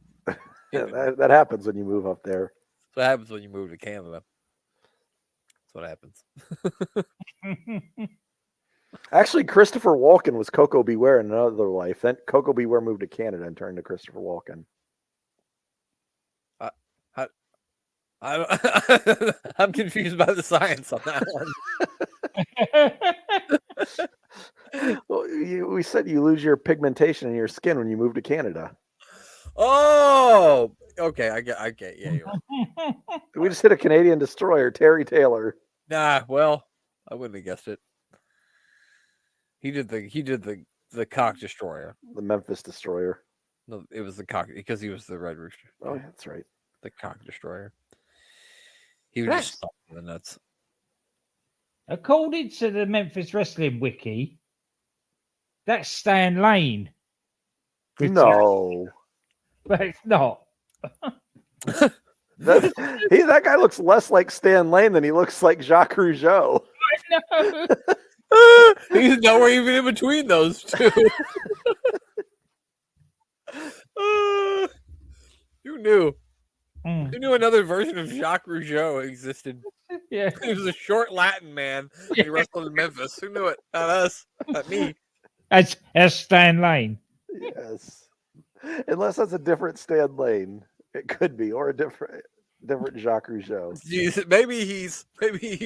Yeah, that happens when you move up there. That's what happens when you move to Canada. That's what happens. Actually, Christopher Walken was Coco Beware in another life. Then Coco Beware moved to Canada and turned to Christopher Walken. I'm confused by the science on that one. Well, we said you lose your pigmentation in your skin when you move to Canada. Oh, okay. I get. Yeah, you're right. We just hit a Canadian destroyer, Terry Taylor. Nah, well, I wouldn't have guessed it. He did the cock destroyer. The Memphis Destroyer. No, it was the cock because he was the Red Rooster. Oh, yeah, that's right. The cock destroyer. He was just stuck in the nuts. According to the Memphis Wrestling Wiki, that's Stan Lane. No. But it's not. That guy looks less like Stan Lane than he looks like Jacques Rougeau. I know. He's nowhere even in between those two. Who knew? Who knew another version of Jacques Rougeau existed? Yeah. He was a short Latin man. He wrestled in Memphis. Who knew it? Not us. Not me. As Stan Lane. Yes. Unless that's a different Stan Lane. It could be, or a different Jacques Rougeau. Jeez, maybe he's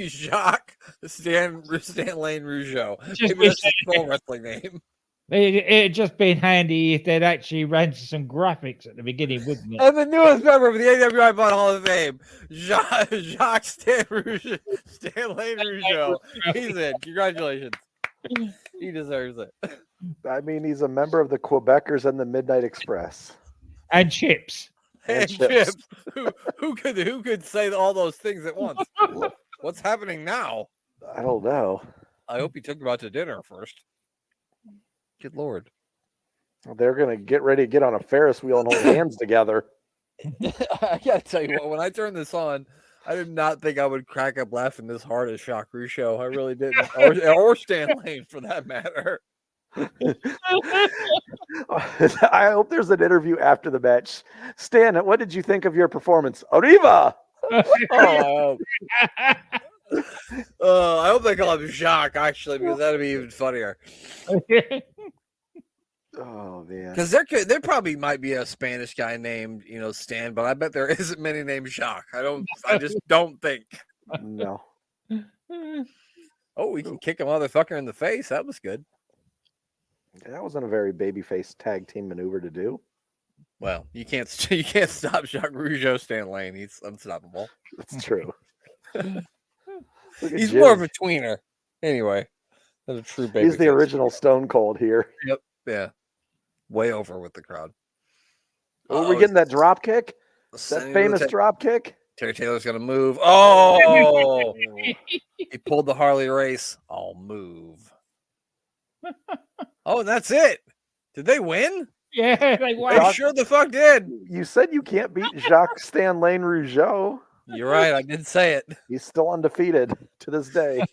Jacques Stan Lane Rougeau. Just Maybe that's his full wrestling name. It'd just been handy if they'd actually ran some graphics at the beginning, wouldn't it? And the newest member of the AWI Bond Hall of Fame, Jacques Stan Lane Rougeau. He's in. Congratulations. He deserves it. I mean, he's a member of the Quebecers and the Midnight Express. And Chips. And Chips. Who could say all those things at once? What's happening now? I don't know. I hope he took him out to dinner first. Good Lord. They're going to get ready to get on a Ferris wheel and hold hands together. I got to tell you what, when I turned this on, I did not think I would crack up laughing this hard as Jacques Rougeau. I really didn't. Or Stan Lane, for that matter. I hope there's an interview after the match. Stan, what did you think of your performance? Arriva! I hope they call him Jacques, actually, because that'd be even funnier. Oh man, because there probably might be a Spanish guy named Stan, but I bet there isn't many named Jacques. I just don't think. No. Oh, we can kick a motherfucker in the face. That was good. That wasn't a very babyface tag team maneuver to do. Well, you can't stop Jacques Rougeau, Stan Lane. He's unstoppable. That's true. He's more of a tweener, anyway. Than a true baby. He's the original Stone Cold here. Yep. Yeah. Way over with the crowd. Oh, we're getting that drop kick. That famous drop kick. Terry Taylor's gonna move. Oh, he pulled the Harley race. I'll move. Oh, and that's it. Did they win? Yeah, they won. They sure the fuck did. You said you can't beat Jacques Stan Lane Rougeau. You're right. I did say it. He's still undefeated to this day.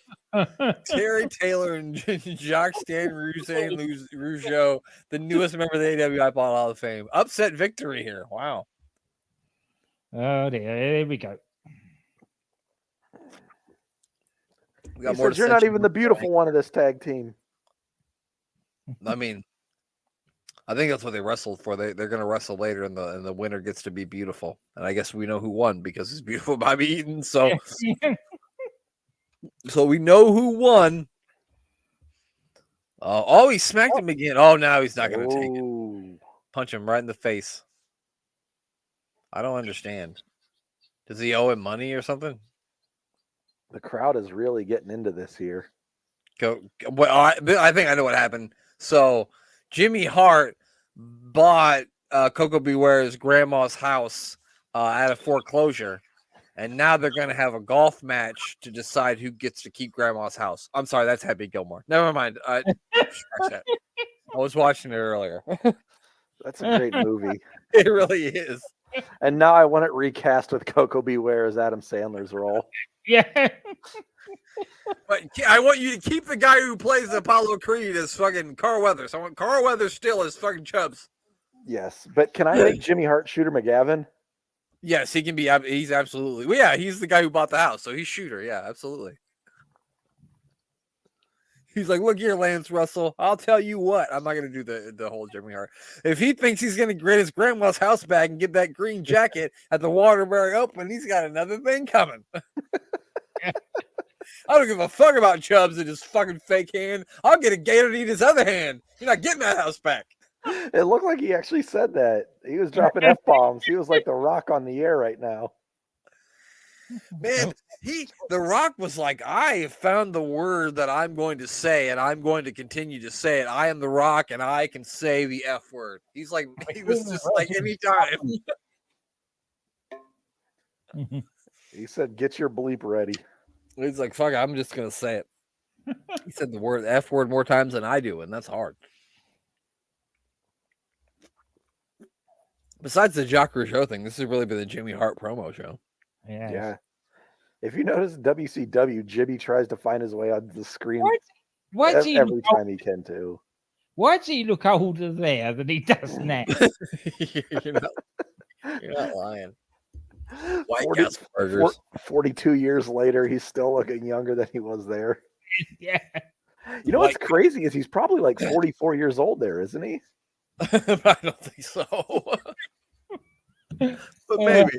Terry Taylor and Jacques Stan Rougeau, the newest member of the AWI Hall of Fame. Upset victory here. Wow. Oh dear, here we go. We He got more said, "You're not dissension. even the beautiful one of this tag team." I mean, I think that's what they wrestled for. They're going to wrestle later, and the winner gets to be beautiful. And I guess we know who won because it's beautiful Bobby Eaton. So we know who won. Oh, he smacked him again. Oh, now he's not going to take it. Punch him right in the face. I don't understand. Does he owe him money or something? The crowd is really getting into this here. Well, I think I know what happened. So Jimmy Hart bought Coco Beware's grandma's house at a foreclosure, and now they're going to have a golf match to decide who gets to keep grandma's house. I'm sorry, that's Happy Gilmore. Never mind. I was watching it earlier. That's a great movie. It really is. And now I want it recast with Coco Beware as Adam Sandler's role. Yeah. But I want you to keep the guy who plays Apollo Creed as fucking Carl Weathers. I want Carl Weathers still as fucking Chubbs. Yes, but can I make Jimmy Hart Shooter McGavin? Yes, he can be. He's absolutely. Well, yeah, he's the guy who bought the house, so he's Shooter. Yeah, absolutely. He's like, look here, Lance Russell. I'll tell you what. I'm not going to do the whole Jimmy Hart. If he thinks he's going to get his grandma's house back and get that green jacket at the Waterbury Open, he's got another thing coming. I don't give a fuck about Chubbs and his fucking fake hand. I'll get a gator to eat his other hand. You're not getting that house back. It looked like he actually said that. He was dropping F-bombs. He was like the Rock on the air right now. Man, The Rock was like, I have found the word that I'm going to say, and I'm going to continue to say it. I am The Rock, and I can say the F word. He was just like, anytime. He said, get your bleep ready. He's like, fuck it, I'm just going to say it. He said the word F word more times than I do, and that's hard. Besides the Jacques Rougeau thing, this has really been the Jimmy Hart promo show. Yes. Yeah. If you notice WCW, Jimmy tries to find his way on the screen every time he can too. Why does he look older there than he does now? You're not lying. White Castle burgers. 42 years later, he's still looking younger than he was there. Yeah. You know what's crazy is he's probably like 44 years old there, isn't he? I don't think so. But maybe.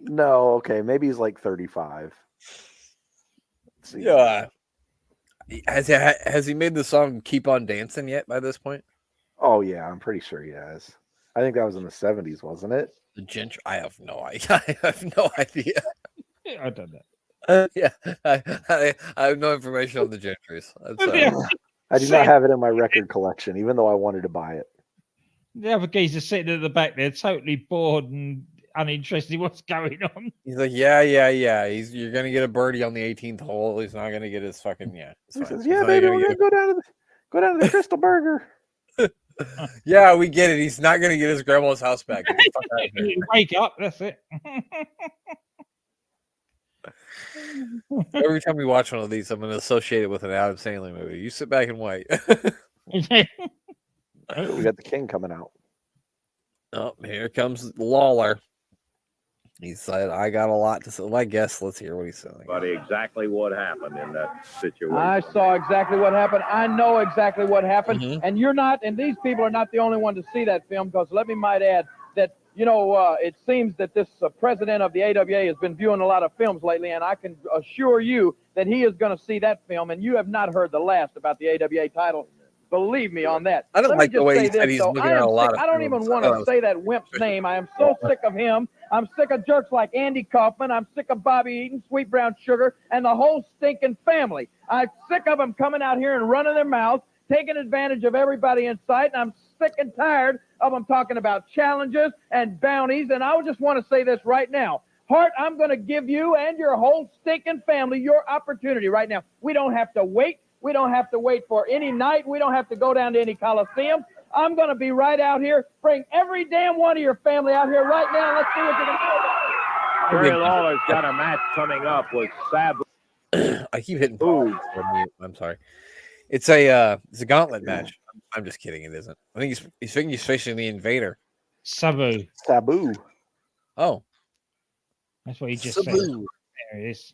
No, okay. Maybe he's like 35. Let's see. Yeah. Has he made the song Keep On Dancing yet by this point? Oh, yeah. I'm pretty sure he has. I think that was in the 70s, wasn't it? The Gentry? I have no idea. I have no idea. I don't know. Yeah. I have no information on the Gentrys. I do not have it in my record collection, even though I wanted to buy it. The other geezer's sitting at the back there, totally bored and uninterested in what's going on. He's like, yeah. You're gonna get a birdie on the 18th hole. He's not gonna get his fucking He says, "Yeah, baby, we're gonna go down to the Crystal Burger." Yeah, we get it. He's not gonna get his grandma's house back. Get the fuck out of here. Wake up, that's it. Every time we watch one of these, I'm gonna associate it with an Adam Sandler movie. You sit back and wait. We got the King coming out. Oh, here comes Lawler. He said, I got a lot to say. Well, I guess let's hear what he's saying. But exactly what happened in that situation. I saw exactly what happened. I know exactly what happened. Mm-hmm. And you're not, and these people are not the only one to see that film, because let me might add that, it seems that this president of the AWA has been viewing a lot of films lately, and I can assure you that he is going to see that film, and you have not heard the last about the AWA title. Believe me on that. I don't like the way he said he's looking at a lot of I don't even want to say that wimp's name. I am so sick of him. I'm sick of jerks like Andy Kaufman. I'm sick of Bobby Eaton, Sweet Brown Sugar, and the whole stinking family. I'm sick of them coming out here and running their mouth, taking advantage of everybody in sight, and I'm sick and tired of them talking about challenges and bounties, and I just want to say this right now. Hart, I'm going to give you and your whole stinking family your opportunity right now. We don't have to wait. We don't have to wait for any night. We don't have to go down to any coliseum. I'm going to be right out here. Bring every damn one of your family out here right now. Let's see what you can do. Jerry Lawler's got a match coming up with Sabu. I keep hitting pause. I'm sorry. It's a gauntlet match. I'm just kidding. It isn't. I think he's facing the Invader. Sabu. Sabu. Oh. That's what he just said. Sabu. There it is.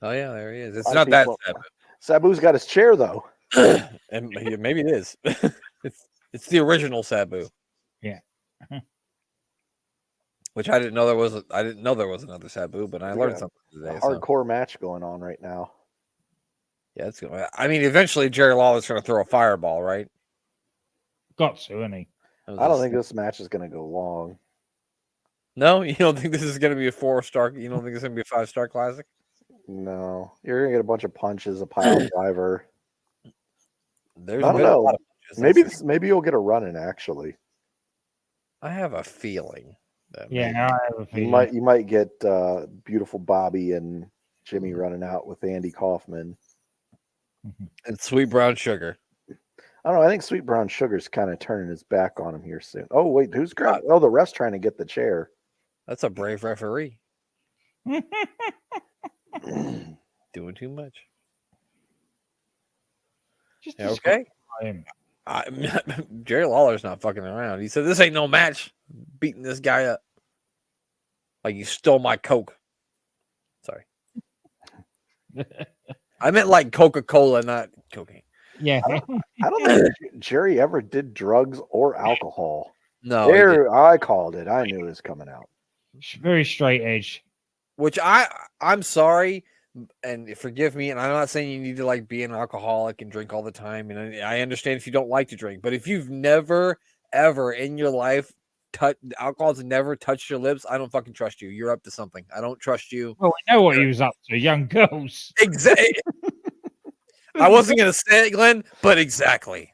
Oh yeah, there he is. It's A lot not of that people- Sabu. Sabu's got his chair though. And maybe it is. it's the original Sabu. Yeah. Which I didn't know there was. I didn't know there was another Sabu, but I learned Yeah. something today. A So. hardcore match going on right now. Yeah, it's going. I mean, eventually Jerry Lawler's going to throw a fireball, right? Got to, isn't he? I don't think this match is going to go long. No, you don't think this is going to be a 4-star? You don't think it's going to be a 5-star classic? No, you're going to get a bunch of punches, a pile driver. There's I don't been a know. lot of punches. Maybe you'll get a run in. Actually, I have a feeling that Yeah, maybe- I have a feeling. you might get beautiful Bobby and Jimmy running out with Andy Kaufman. and Sweet Brown Sugar. I don't know. I think Sweet Brown Sugar's kind of turning his back on him here soon. Oh wait, who's grabbing? Oh, the ref's trying to get the chair. That's a brave referee. Doing too much. Just Yeah, okay. him. Jerry Lawler's not fucking around. He said, "This ain't no match. Beating this guy up like you stole my Coke." Sorry, I meant like Coca-Cola, not cocaine. Yeah. I don't think Jerry ever did drugs or alcohol. No, he didn't. There, I called it. I knew it was coming out. Very straight edge. Which I'm sorry, and forgive me, and I'm not saying you need to like be an alcoholic and drink all the time, and I understand if you don't like to drink, but if you've never ever in your life alcohol's never touched your lips, I don't fucking trust you. You're up to something. I don't trust you. Well, we know what he was up to. Young girls. Exactly. I wasn't gonna say it, Glenn, but exactly.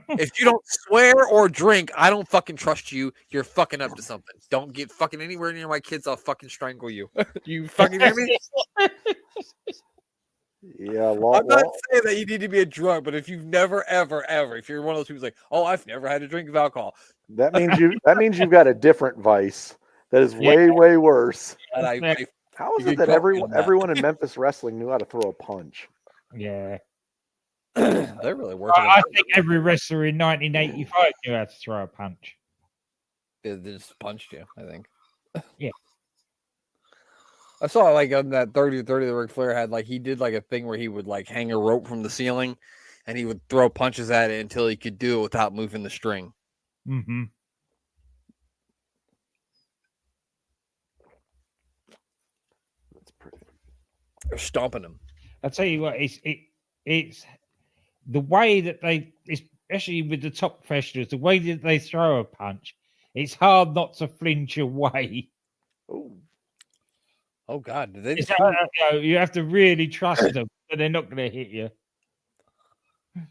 If you don't swear or drink, I don't fucking trust you. You're fucking up to something. Don't get fucking anywhere near my kids. I'll fucking strangle you. You fucking hear me? Yeah, I'm not saying that you need to be a drug, but if you've never, ever, ever, if you're one of those people who's like, oh, I've never had a drink of alcohol, that means you've got a different vice that is way worse. and I How is You it could that call me on that. everyone in Memphis wrestling knew how to throw a punch? Yeah. they're really working. I think every wrestler in 1985 knew how to throw a punch. They just punched you, I think. Yeah. I saw like on that 30 that Ric Flair had, like he did like a thing where he would like hang a rope from the ceiling and he would throw punches at it until he could do it without moving the string. Mm-hmm. That's pretty. They're stomping him. I tell you what, it's the way that they, especially with the top professionals, the way that they throw a punch. It's hard not to flinch away. Ooh. Oh God, did they just You have to really trust them, but they're not going to hit you.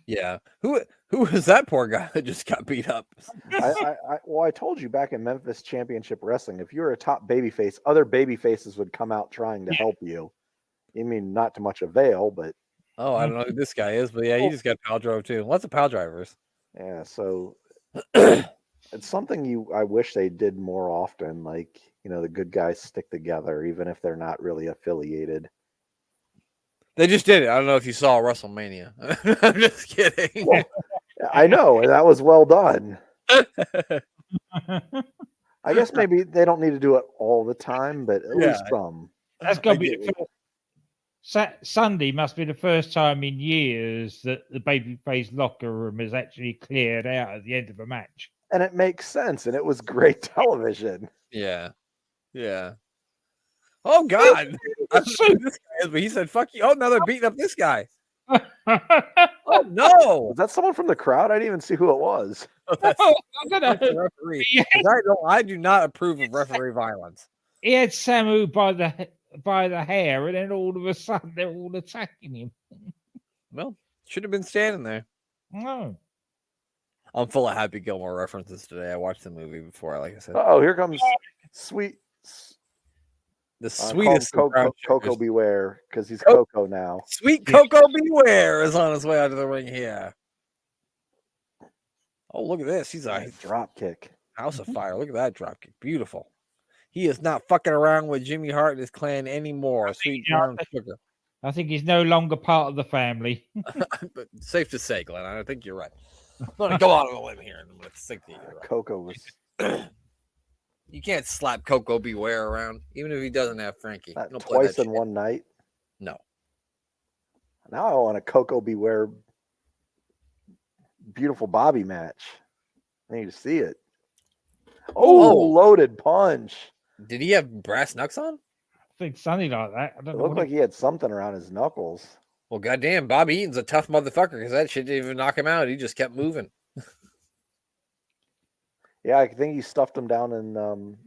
Yeah. Who was that poor guy that just got beat up? I told you back in Memphis Championship Wrestling, if you were a top babyface, other babyfaces would come out trying to help you. I mean, not to much avail, but Oh, I don't know who this guy is, but yeah, he just got pile drove too. Lots of pile drivers. yeah. So it's something I wish they did more often. Like, the good guys stick together, even if they're not really affiliated. They just did it. I don't know if you saw WrestleMania. I'm just kidding. I know, and that was well done. I guess maybe they don't need to do it all the time, but at least some. That's going to be the first. Sunday must be the first time in years that the babyface locker room is actually cleared out at the end of a match. And it makes sense, and it was great television. Yeah. Yeah. Oh God. I don't know who this guy is, but he said, fuck you. Oh, now they're beating up this guy. Oh no. Was that someone from the crowd? I didn't even see who it was. That's I'm gonna, the referee. I do not approve of referee violence. he had Samu by the hair, and then all of a sudden they're all attacking him. Well, should have been standing there. No. I'm full of Happy Gilmore references today. I watched the movie before, like I said. Oh, here comes sweet. The Call him sweetest of brown Coco sugars. Beware, because he's Coco now. Sweet Coco Beware is on his way out of the ring here. Oh, look at this. He's a Nice drop kick. house of fire. Look at that drop kick. Beautiful. He is not fucking around with Jimmy Hart and his clan anymore. Sweet brown sugar. I think he's no longer part of the family. But safe to say, Glenn, I think you're right. I'm going to go out on a limb here and I'm going to think that you're right. Coco was You can't slap Coco Beware around, even if he doesn't have Frankie. Not Don't play twice that in shit. one night. No. Now I want a Coco Beware beautiful Bobby match. I need to see it. Oh, loaded punch. Did he have brass knucks on? I think something like that. I don't It know. looked like he had something around his knuckles. Well, goddamn, Bobby Eaton's a tough motherfucker because that shit didn't even knock him out. He just kept moving. Yeah, I think he stuffed him down in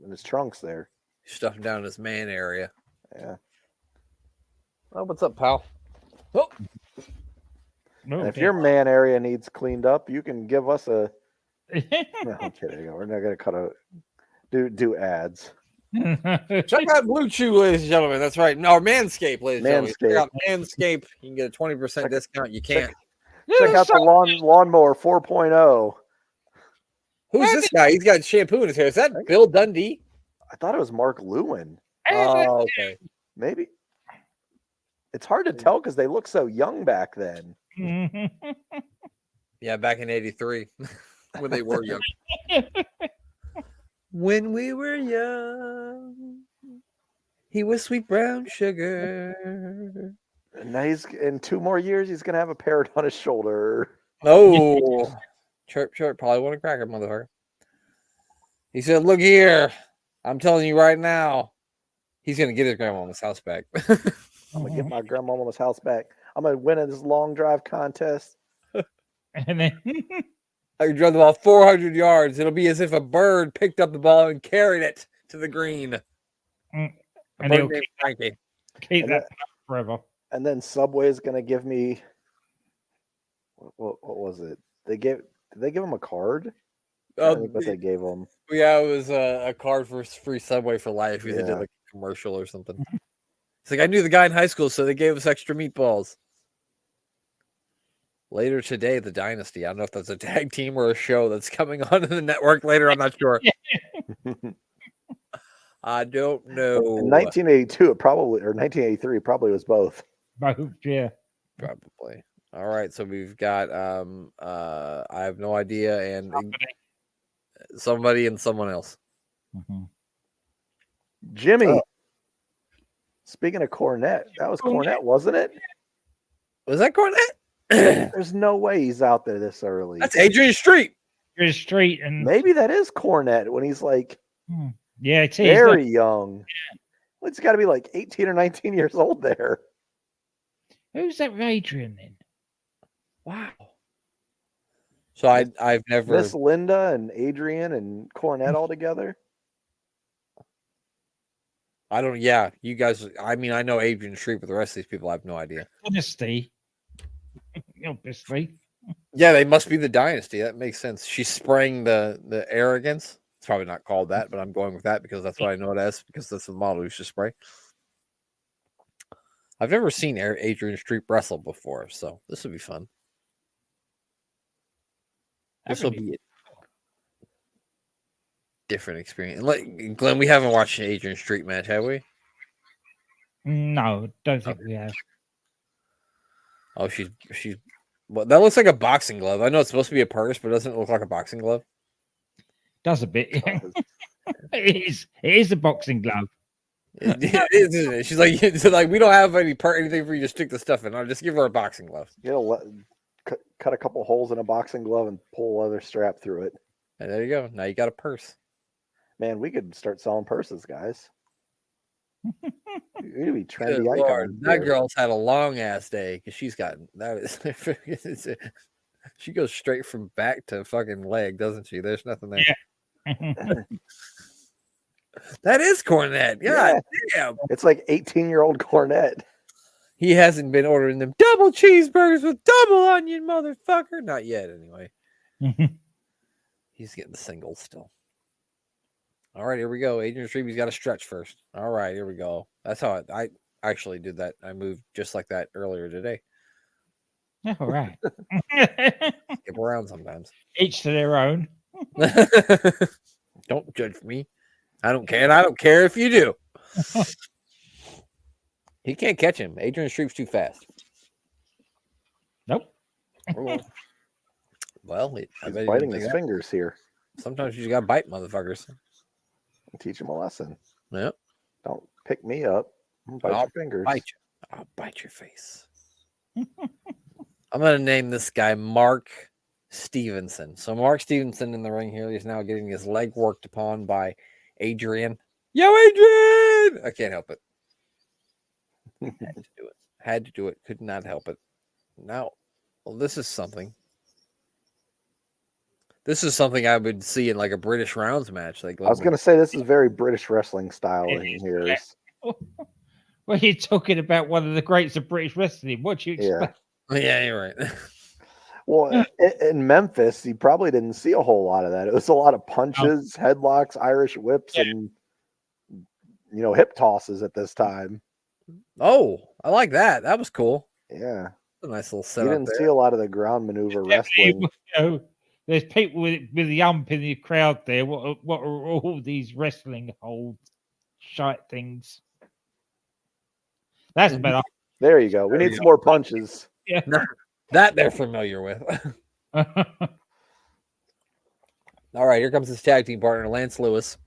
his trunks there. Stuffed him down in his man area. Yeah. Oh, what's up, pal? Oh. No, And if your man area needs cleaned up, you can give us a. No, I'm kidding. We're not gonna cut a do ads. Check out Blue Chew, ladies and gentlemen. That's right. No, Manscaped, ladies and gentlemen. Check out Manscaped. You can get a 20% discount. You can't. Check out the lawnmower 4.0. Who's this guy? He's got shampoo in his hair. Is that Bill Dundee? I thought it was Mark Lewin. Oh, okay. Maybe. It's hard to tell because they look so young back then. Yeah, back in '83 when they were young. When we were young, he was sweet brown sugar. And now he's in 2 more years, he's gonna have a parrot on his shoulder. Oh, chirp, chirp. Probably want to crack him, motherfucker. He said, "Look here, I'm telling you right now, he's gonna get his grandmama's house back." I'm gonna get my grandmama's house back. I'm gonna win in this long drive contest. And then I can drive the ball 400 yards. It'll be as if a bird picked up the ball and carried it to the green. And bird named Frankie. Keep that forever. And then Subway is gonna give me what was it? Did they give him a card? I think what they gave him. Yeah, it was a card for free Subway for life. They did like a commercial or something. It's like I knew the guy in high school, so they gave us extra meatballs. Later today, the Dynasty. I don't know if that's a tag team or a show that's coming onto the network later. I'm not sure. I don't know. In 1982, it probably, or 1983, it probably was both. Both, yeah. Probably. All right, so we've got I have no idea, and somebody and someone else. Mm-hmm. Jimmy. Speaking of Cornette, that was Cornette, wasn't it? Was that Cornette? There's no way he's out there this early. That's Adrian Street. Adrian Street, and maybe that is Cornette when he's like, yeah, it is very young. Yeah. Well, it's got to be like 18 or 19 years old there. Who's that Adrian then? Wow. So I've never Miss Linda and Adrian and Cornette all together. I don't. Yeah, you guys. I mean, I know Adrian Street, but the rest of these people, I have no idea. Honesty, obviously. Yeah, they must be the Dynasty. That makes sense. She's spraying the arrogance. It's probably not called that, but I'm going with that because that's what I know it as. Because that's the model who should spray. I've never seen Adrian Street wrestle before, so this will be fun. This will be a different experience. Like Glenn, we haven't watched an Adrian Street match, have we? No, don't think we have. Oh, she's. Well, that looks like a boxing glove. I know it's supposed to be a purse, but doesn't it look like a boxing glove? Does a bit. Yeah. It is a boxing glove. It is, isn't it? She's like, it's like we don't have anything for you to stick the stuff in. I'll just give her a boxing glove. You know, cut a couple holes in a boxing glove and pull a leather strap through it. And there you go. Now you got a purse. Man, we could start selling purses, guys. You're gonna be trendy Good icon. Lord, that girl's had a long ass day because she's got that is. She goes straight from back to fucking leg, doesn't she? There's nothing there. Yeah. That is Cornette. God damn. It's like 18-year-old Cornette. He hasn't been ordering them double cheeseburgers with double onion, motherfucker. Not yet, anyway. He's getting the singles still. All right, here we go. Adrian Street's got to stretch first. All right, here we go. That's how I actually did that. I moved just like that earlier today. All right. Skip around sometimes. Each to their own. Don't judge me. I don't care. And I don't care if you do. He can't catch him. Adrian Street's too fast. Nope. Well, he's biting his fingers here. Sometimes you just gotta bite motherfuckers. Teach them a lesson. Yep. Don't pick me up. Bite I'll your fingers. Bite you. I'll bite your face. I'm gonna name this guy Mark Stevenson. So Mark Stevenson in the ring here. He's now getting his leg worked upon by Adrian. Yo, Adrian! I can't help it. Had to do it. Had to do it. Could not help it. Now, well, this is something. This is something I would see in like a British rounds match. Like I was going to say this is very British wrestling style in here. Well, you're talking about one of the greats of British wrestling. What you expect? Yeah, you're right. Well, in Memphis, you probably didn't see a whole lot of that. It was a lot of punches, headlocks, Irish whips, and hip tosses at this time. Oh, I like that. That was cool. Yeah, a nice little you setup. didn't see a lot of the ground maneuver wrestling. There's people with the ump in the crowd there. What are all these wrestling hold shite things? That's better. There you go. We need some more punches. Yeah, that they're familiar with. All right, here comes his tag team partner, Lance Lewis.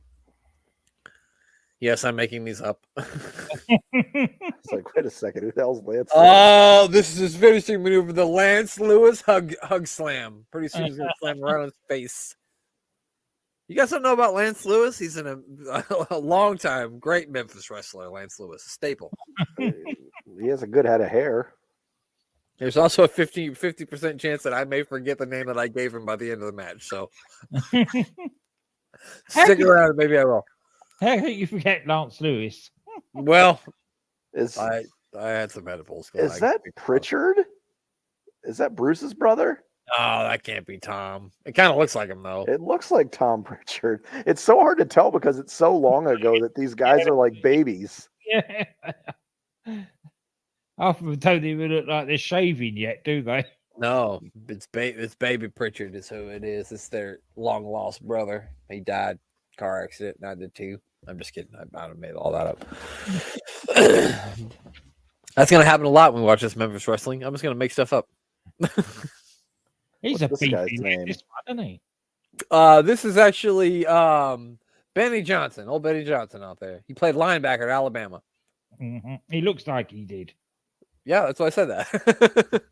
Yes, I'm making these up. It's like, wait a second, who the hell's Lance Lewis? Oh, this is his finishing maneuver, the Lance Lewis hug slam. Pretty soon he's going to slam right on his face. You guys don't know about Lance Lewis? He's in a long time great Memphis wrestler, Lance Lewis, a staple. He has a good head of hair. There's also a 50% chance that I may forget the name that I gave him by the end of the match. So stick around, maybe I will. How can you forget Lance Lewis? Well, I had some edibles. Is that Pritchard? Is that Bruce's brother? Oh, that can't be Tom. It kind of looks like him, though. It looks like Tom Pritchard. It's so hard to tell because it's so long ago that these guys are like babies. Yeah. Half of them don't even look like they're shaving yet, do they? No, it's baby Pritchard is who it is. It's their long lost brother. He died car accident, and I did too. I'm just kidding. I might have made all that up. That's gonna happen a lot when we watch this Memphis wrestling. I'm just gonna make stuff up. He's What's a this guy's beefy name? this one, isn't he? This is actually Benny Johnson, old Benny Johnson out there. He played linebacker at Alabama. Mm-hmm. He looks like he did. Yeah, that's why I said that.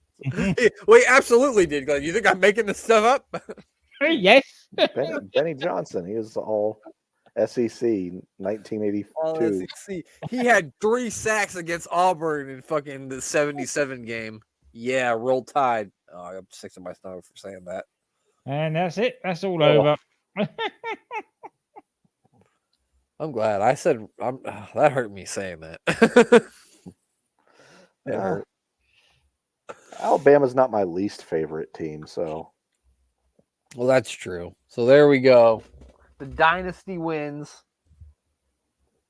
Well, he absolutely did. You think I'm making this stuff up? Yes. Benny Johnson. He was all SEC 1982. All SEC. He had 3 sacks against Auburn in fucking the 77 game. Yeah, roll tide. Oh, I'm sick to my stomach for saying that. And that's it. That's all over. I'm glad. I said that hurt me saying that. Alabama's not my least favorite team, so. Well, that's true. So there we go. The dynasty wins.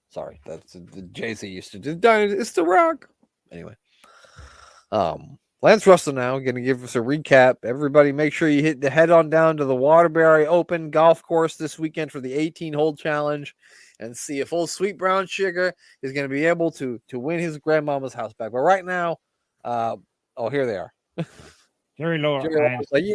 Sorry, that's the Jay-Z used to do. It's the Rock. Anyway, Lance Russell now going to give us a recap. Everybody, make sure you head on down to the Waterbury Open golf course this weekend for the 18-hole challenge, and see if old Sweet Brown Sugar is going to be able to win his grandmama's house back. But right now, here they are. Jerry Lawler. Like,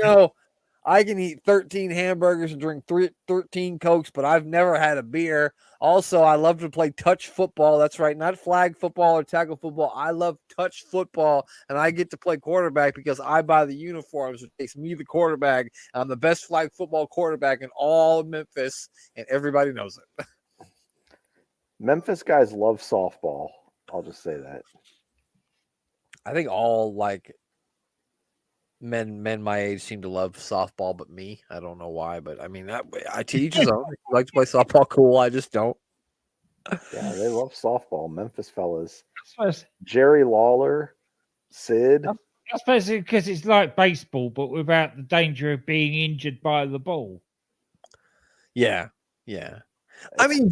I can eat 13 hamburgers and drink 13 Cokes, but I've never had a beer. Also, I love to play touch football. That's right, not flag football or tackle football. I love touch football, and I get to play quarterback because I buy the uniforms, which makes me the quarterback. I'm the best flag football quarterback in all of Memphis, and everybody knows it. Memphis guys love softball. I'll just say that. I think all men my age seem to love softball, but me, I don't know why. But I mean, I teach his own. I like to play softball, cool. I just don't. Yeah, they love softball. Memphis fellas. Suppose, Jerry Lawler, Sid. I suppose because it's like baseball, but without the danger of being injured by the ball. Yeah. I mean,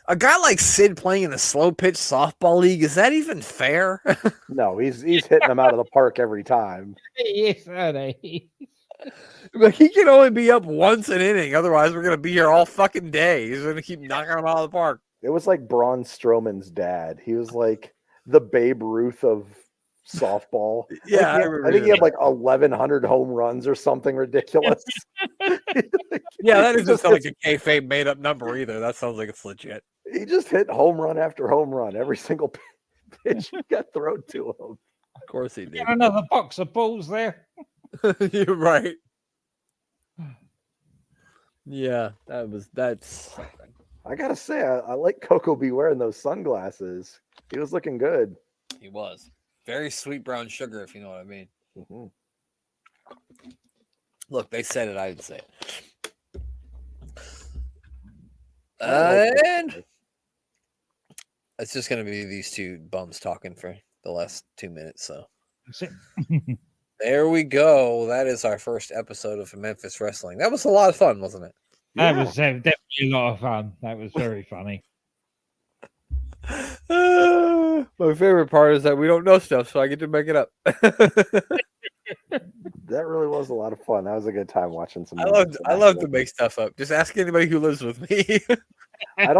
a guy like Sid playing in a slow pitch softball league, is that even fair? No, he's hitting them out of the park every time. Yes, are But he can only be up once an inning. Otherwise, we're going to be here all fucking day. He's going to keep knocking them out of the park. It was like Braun Strowman's dad. He was like the Babe Ruth of softball. Yeah, I think he had like 1,100 home runs or something ridiculous. Yeah, that He doesn't just sound like a kayfabe made up number either. That sounds like it's legit. He just hit home run after home run. Every single pitch he got thrown to him. Of course he did. Get another box of balls there. You're right. Yeah, that's. I gotta say, I like Coco B wearing those sunglasses. He was looking good. He was very sweet brown sugar, if you know what I mean. Mm-hmm. Look, they said it. I didn't say it. And it's just going to be these two bums talking for the last 2 minutes. So That's it. there we go. That is our first episode of Memphis Wrestling. That was a lot of fun, wasn't it? That was definitely a lot of fun. That was very funny. My favorite part is that we don't know stuff, so I get to make it up. That really was a lot of fun. That was a good time watching some. I love to make stuff up. Just ask anybody who lives with me. I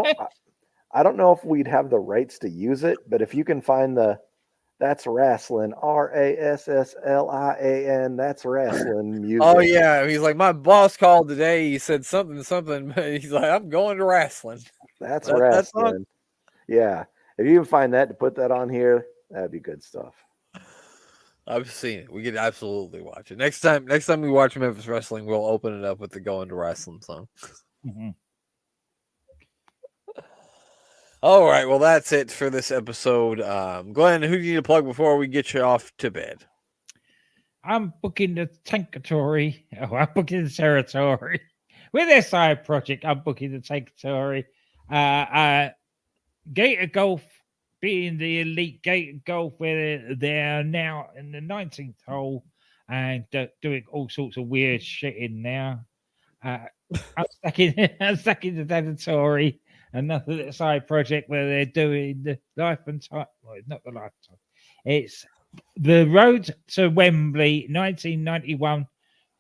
don't know if we'd have the rights to use it, but if you can find that's wrestling, RASSLIAN, that's wrestling music. Oh yeah, he's like, my boss called today. He said something. He's like, I'm going to wrestling. That's wrestling. That's yeah, if you can find that to put that on here, that'd be good stuff. I've seen it. We could absolutely watch it. Next time we watch Memphis Wrestling, we'll open it up with the Going to Wrestling song. Mm-hmm. All right, well, that's it for this episode. Glenn, who do you need to plug before we get you off to bed? I'm booking the Tankatory. Oh, I'm booking the territory. With this side project, I'm booking the Tankatory. Gator Golf being the elite Gator Golf, where they're now in the 19th hole and doing all sorts of weird shit in there. I'm stuck in the Tankatory. Another little side project where they're doing the life and time. Well, not the lifetime. It's the Road to Wembley, 1991,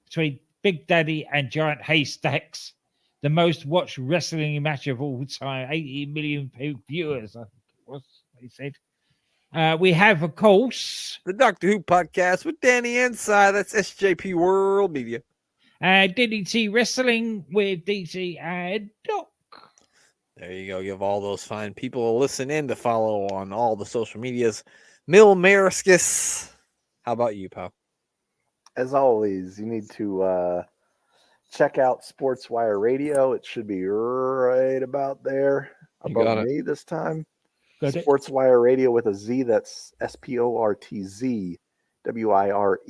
between Big Daddy and Giant Haystacks. The most watched wrestling match of all time. 80 million viewers, I think it was, they said. We have, of course, the Doctor Who podcast with Danny Inside. That's SJP World Media. DDT Wrestling with DC and Doc. There you go. You have all those fine people to listen in, to follow on all the social medias. Mil Mariskis. How about you, pal? As always, you need to check out Sportswire Radio. It should be right about there above me this time. Sportswire Radio with a Z. That's SPORTZ WIRE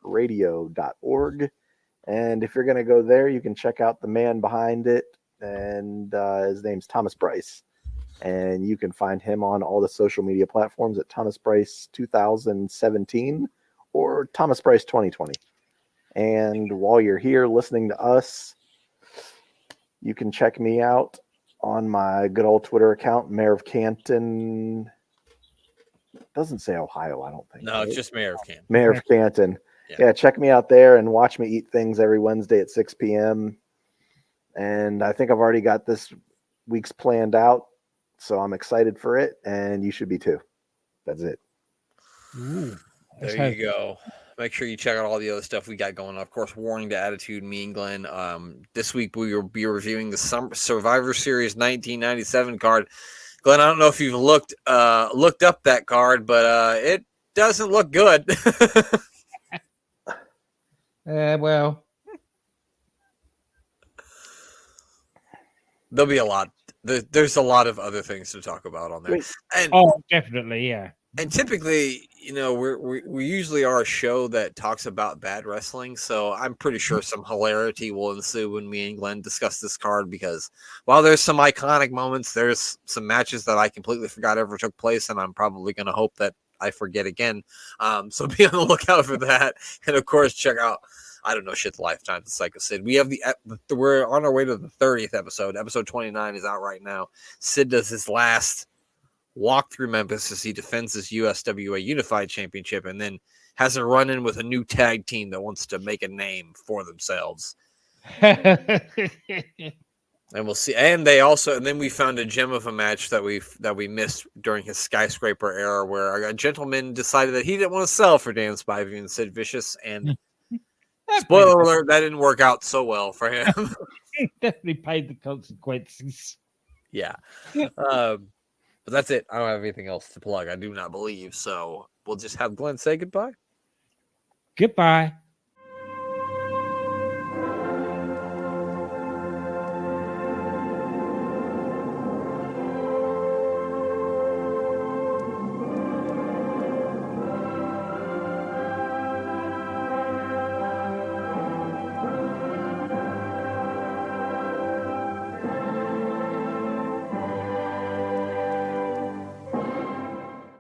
radio.org. And if you're going to go there, you can check out the man behind it. And his name's Thomas Bryce. And you can find him on all the social media platforms at Thomas Bryce 2017 or Thomas Bryce 2020. And while you're here listening to us, you can check me out on my good old Twitter account, Mayor of Canton. Doesn't say Ohio, I don't think. No, it's just Mayor of Canton. Mayor of Canton. Yeah, check me out there and watch me eat things every Wednesday at 6 p.m. And I think I've already got this week's planned out, so I'm excited for it, and you should be too. That's it. Ooh, there you go. Make sure you check out all the other stuff we got going on. Of course, Warning to Attitude, me and Glenn. This week we will be reviewing the Survivor Series 1997 card. Glenn, I don't know if you've looked up that card, but it doesn't look good. Well, there'll be a lot. There's a lot of other things to talk about on there. And, definitely, yeah. And typically, we usually are a show that talks about bad wrestling, so I'm pretty sure some hilarity will ensue when me and Glenn discuss this card, because while there's some iconic moments, there's some matches that I completely forgot ever took place, and I'm probably going to hope that I forget again. So be on the lookout for that. And of course, check out, I don't know, shit, Lifetime, the Psycho Sid. We have we're on our way to the 30th episode. Episode 29 is out right now. Sid does his last walk through Memphis as he defends his USWA Unified Championship, and then has a run in with a new tag team that wants to make a name for themselves. And we'll see. And then we found a gem of a match that we missed during his skyscraper era, where a gentleman decided that he didn't want to sell for Dan Spivey and Sid Vicious. And spoiler alert, that didn't work out so well for him. He definitely paid the consequences. Yeah. But that's it. I don't have anything else to plug. I do not believe. So we'll just have Glenn say goodbye. Goodbye.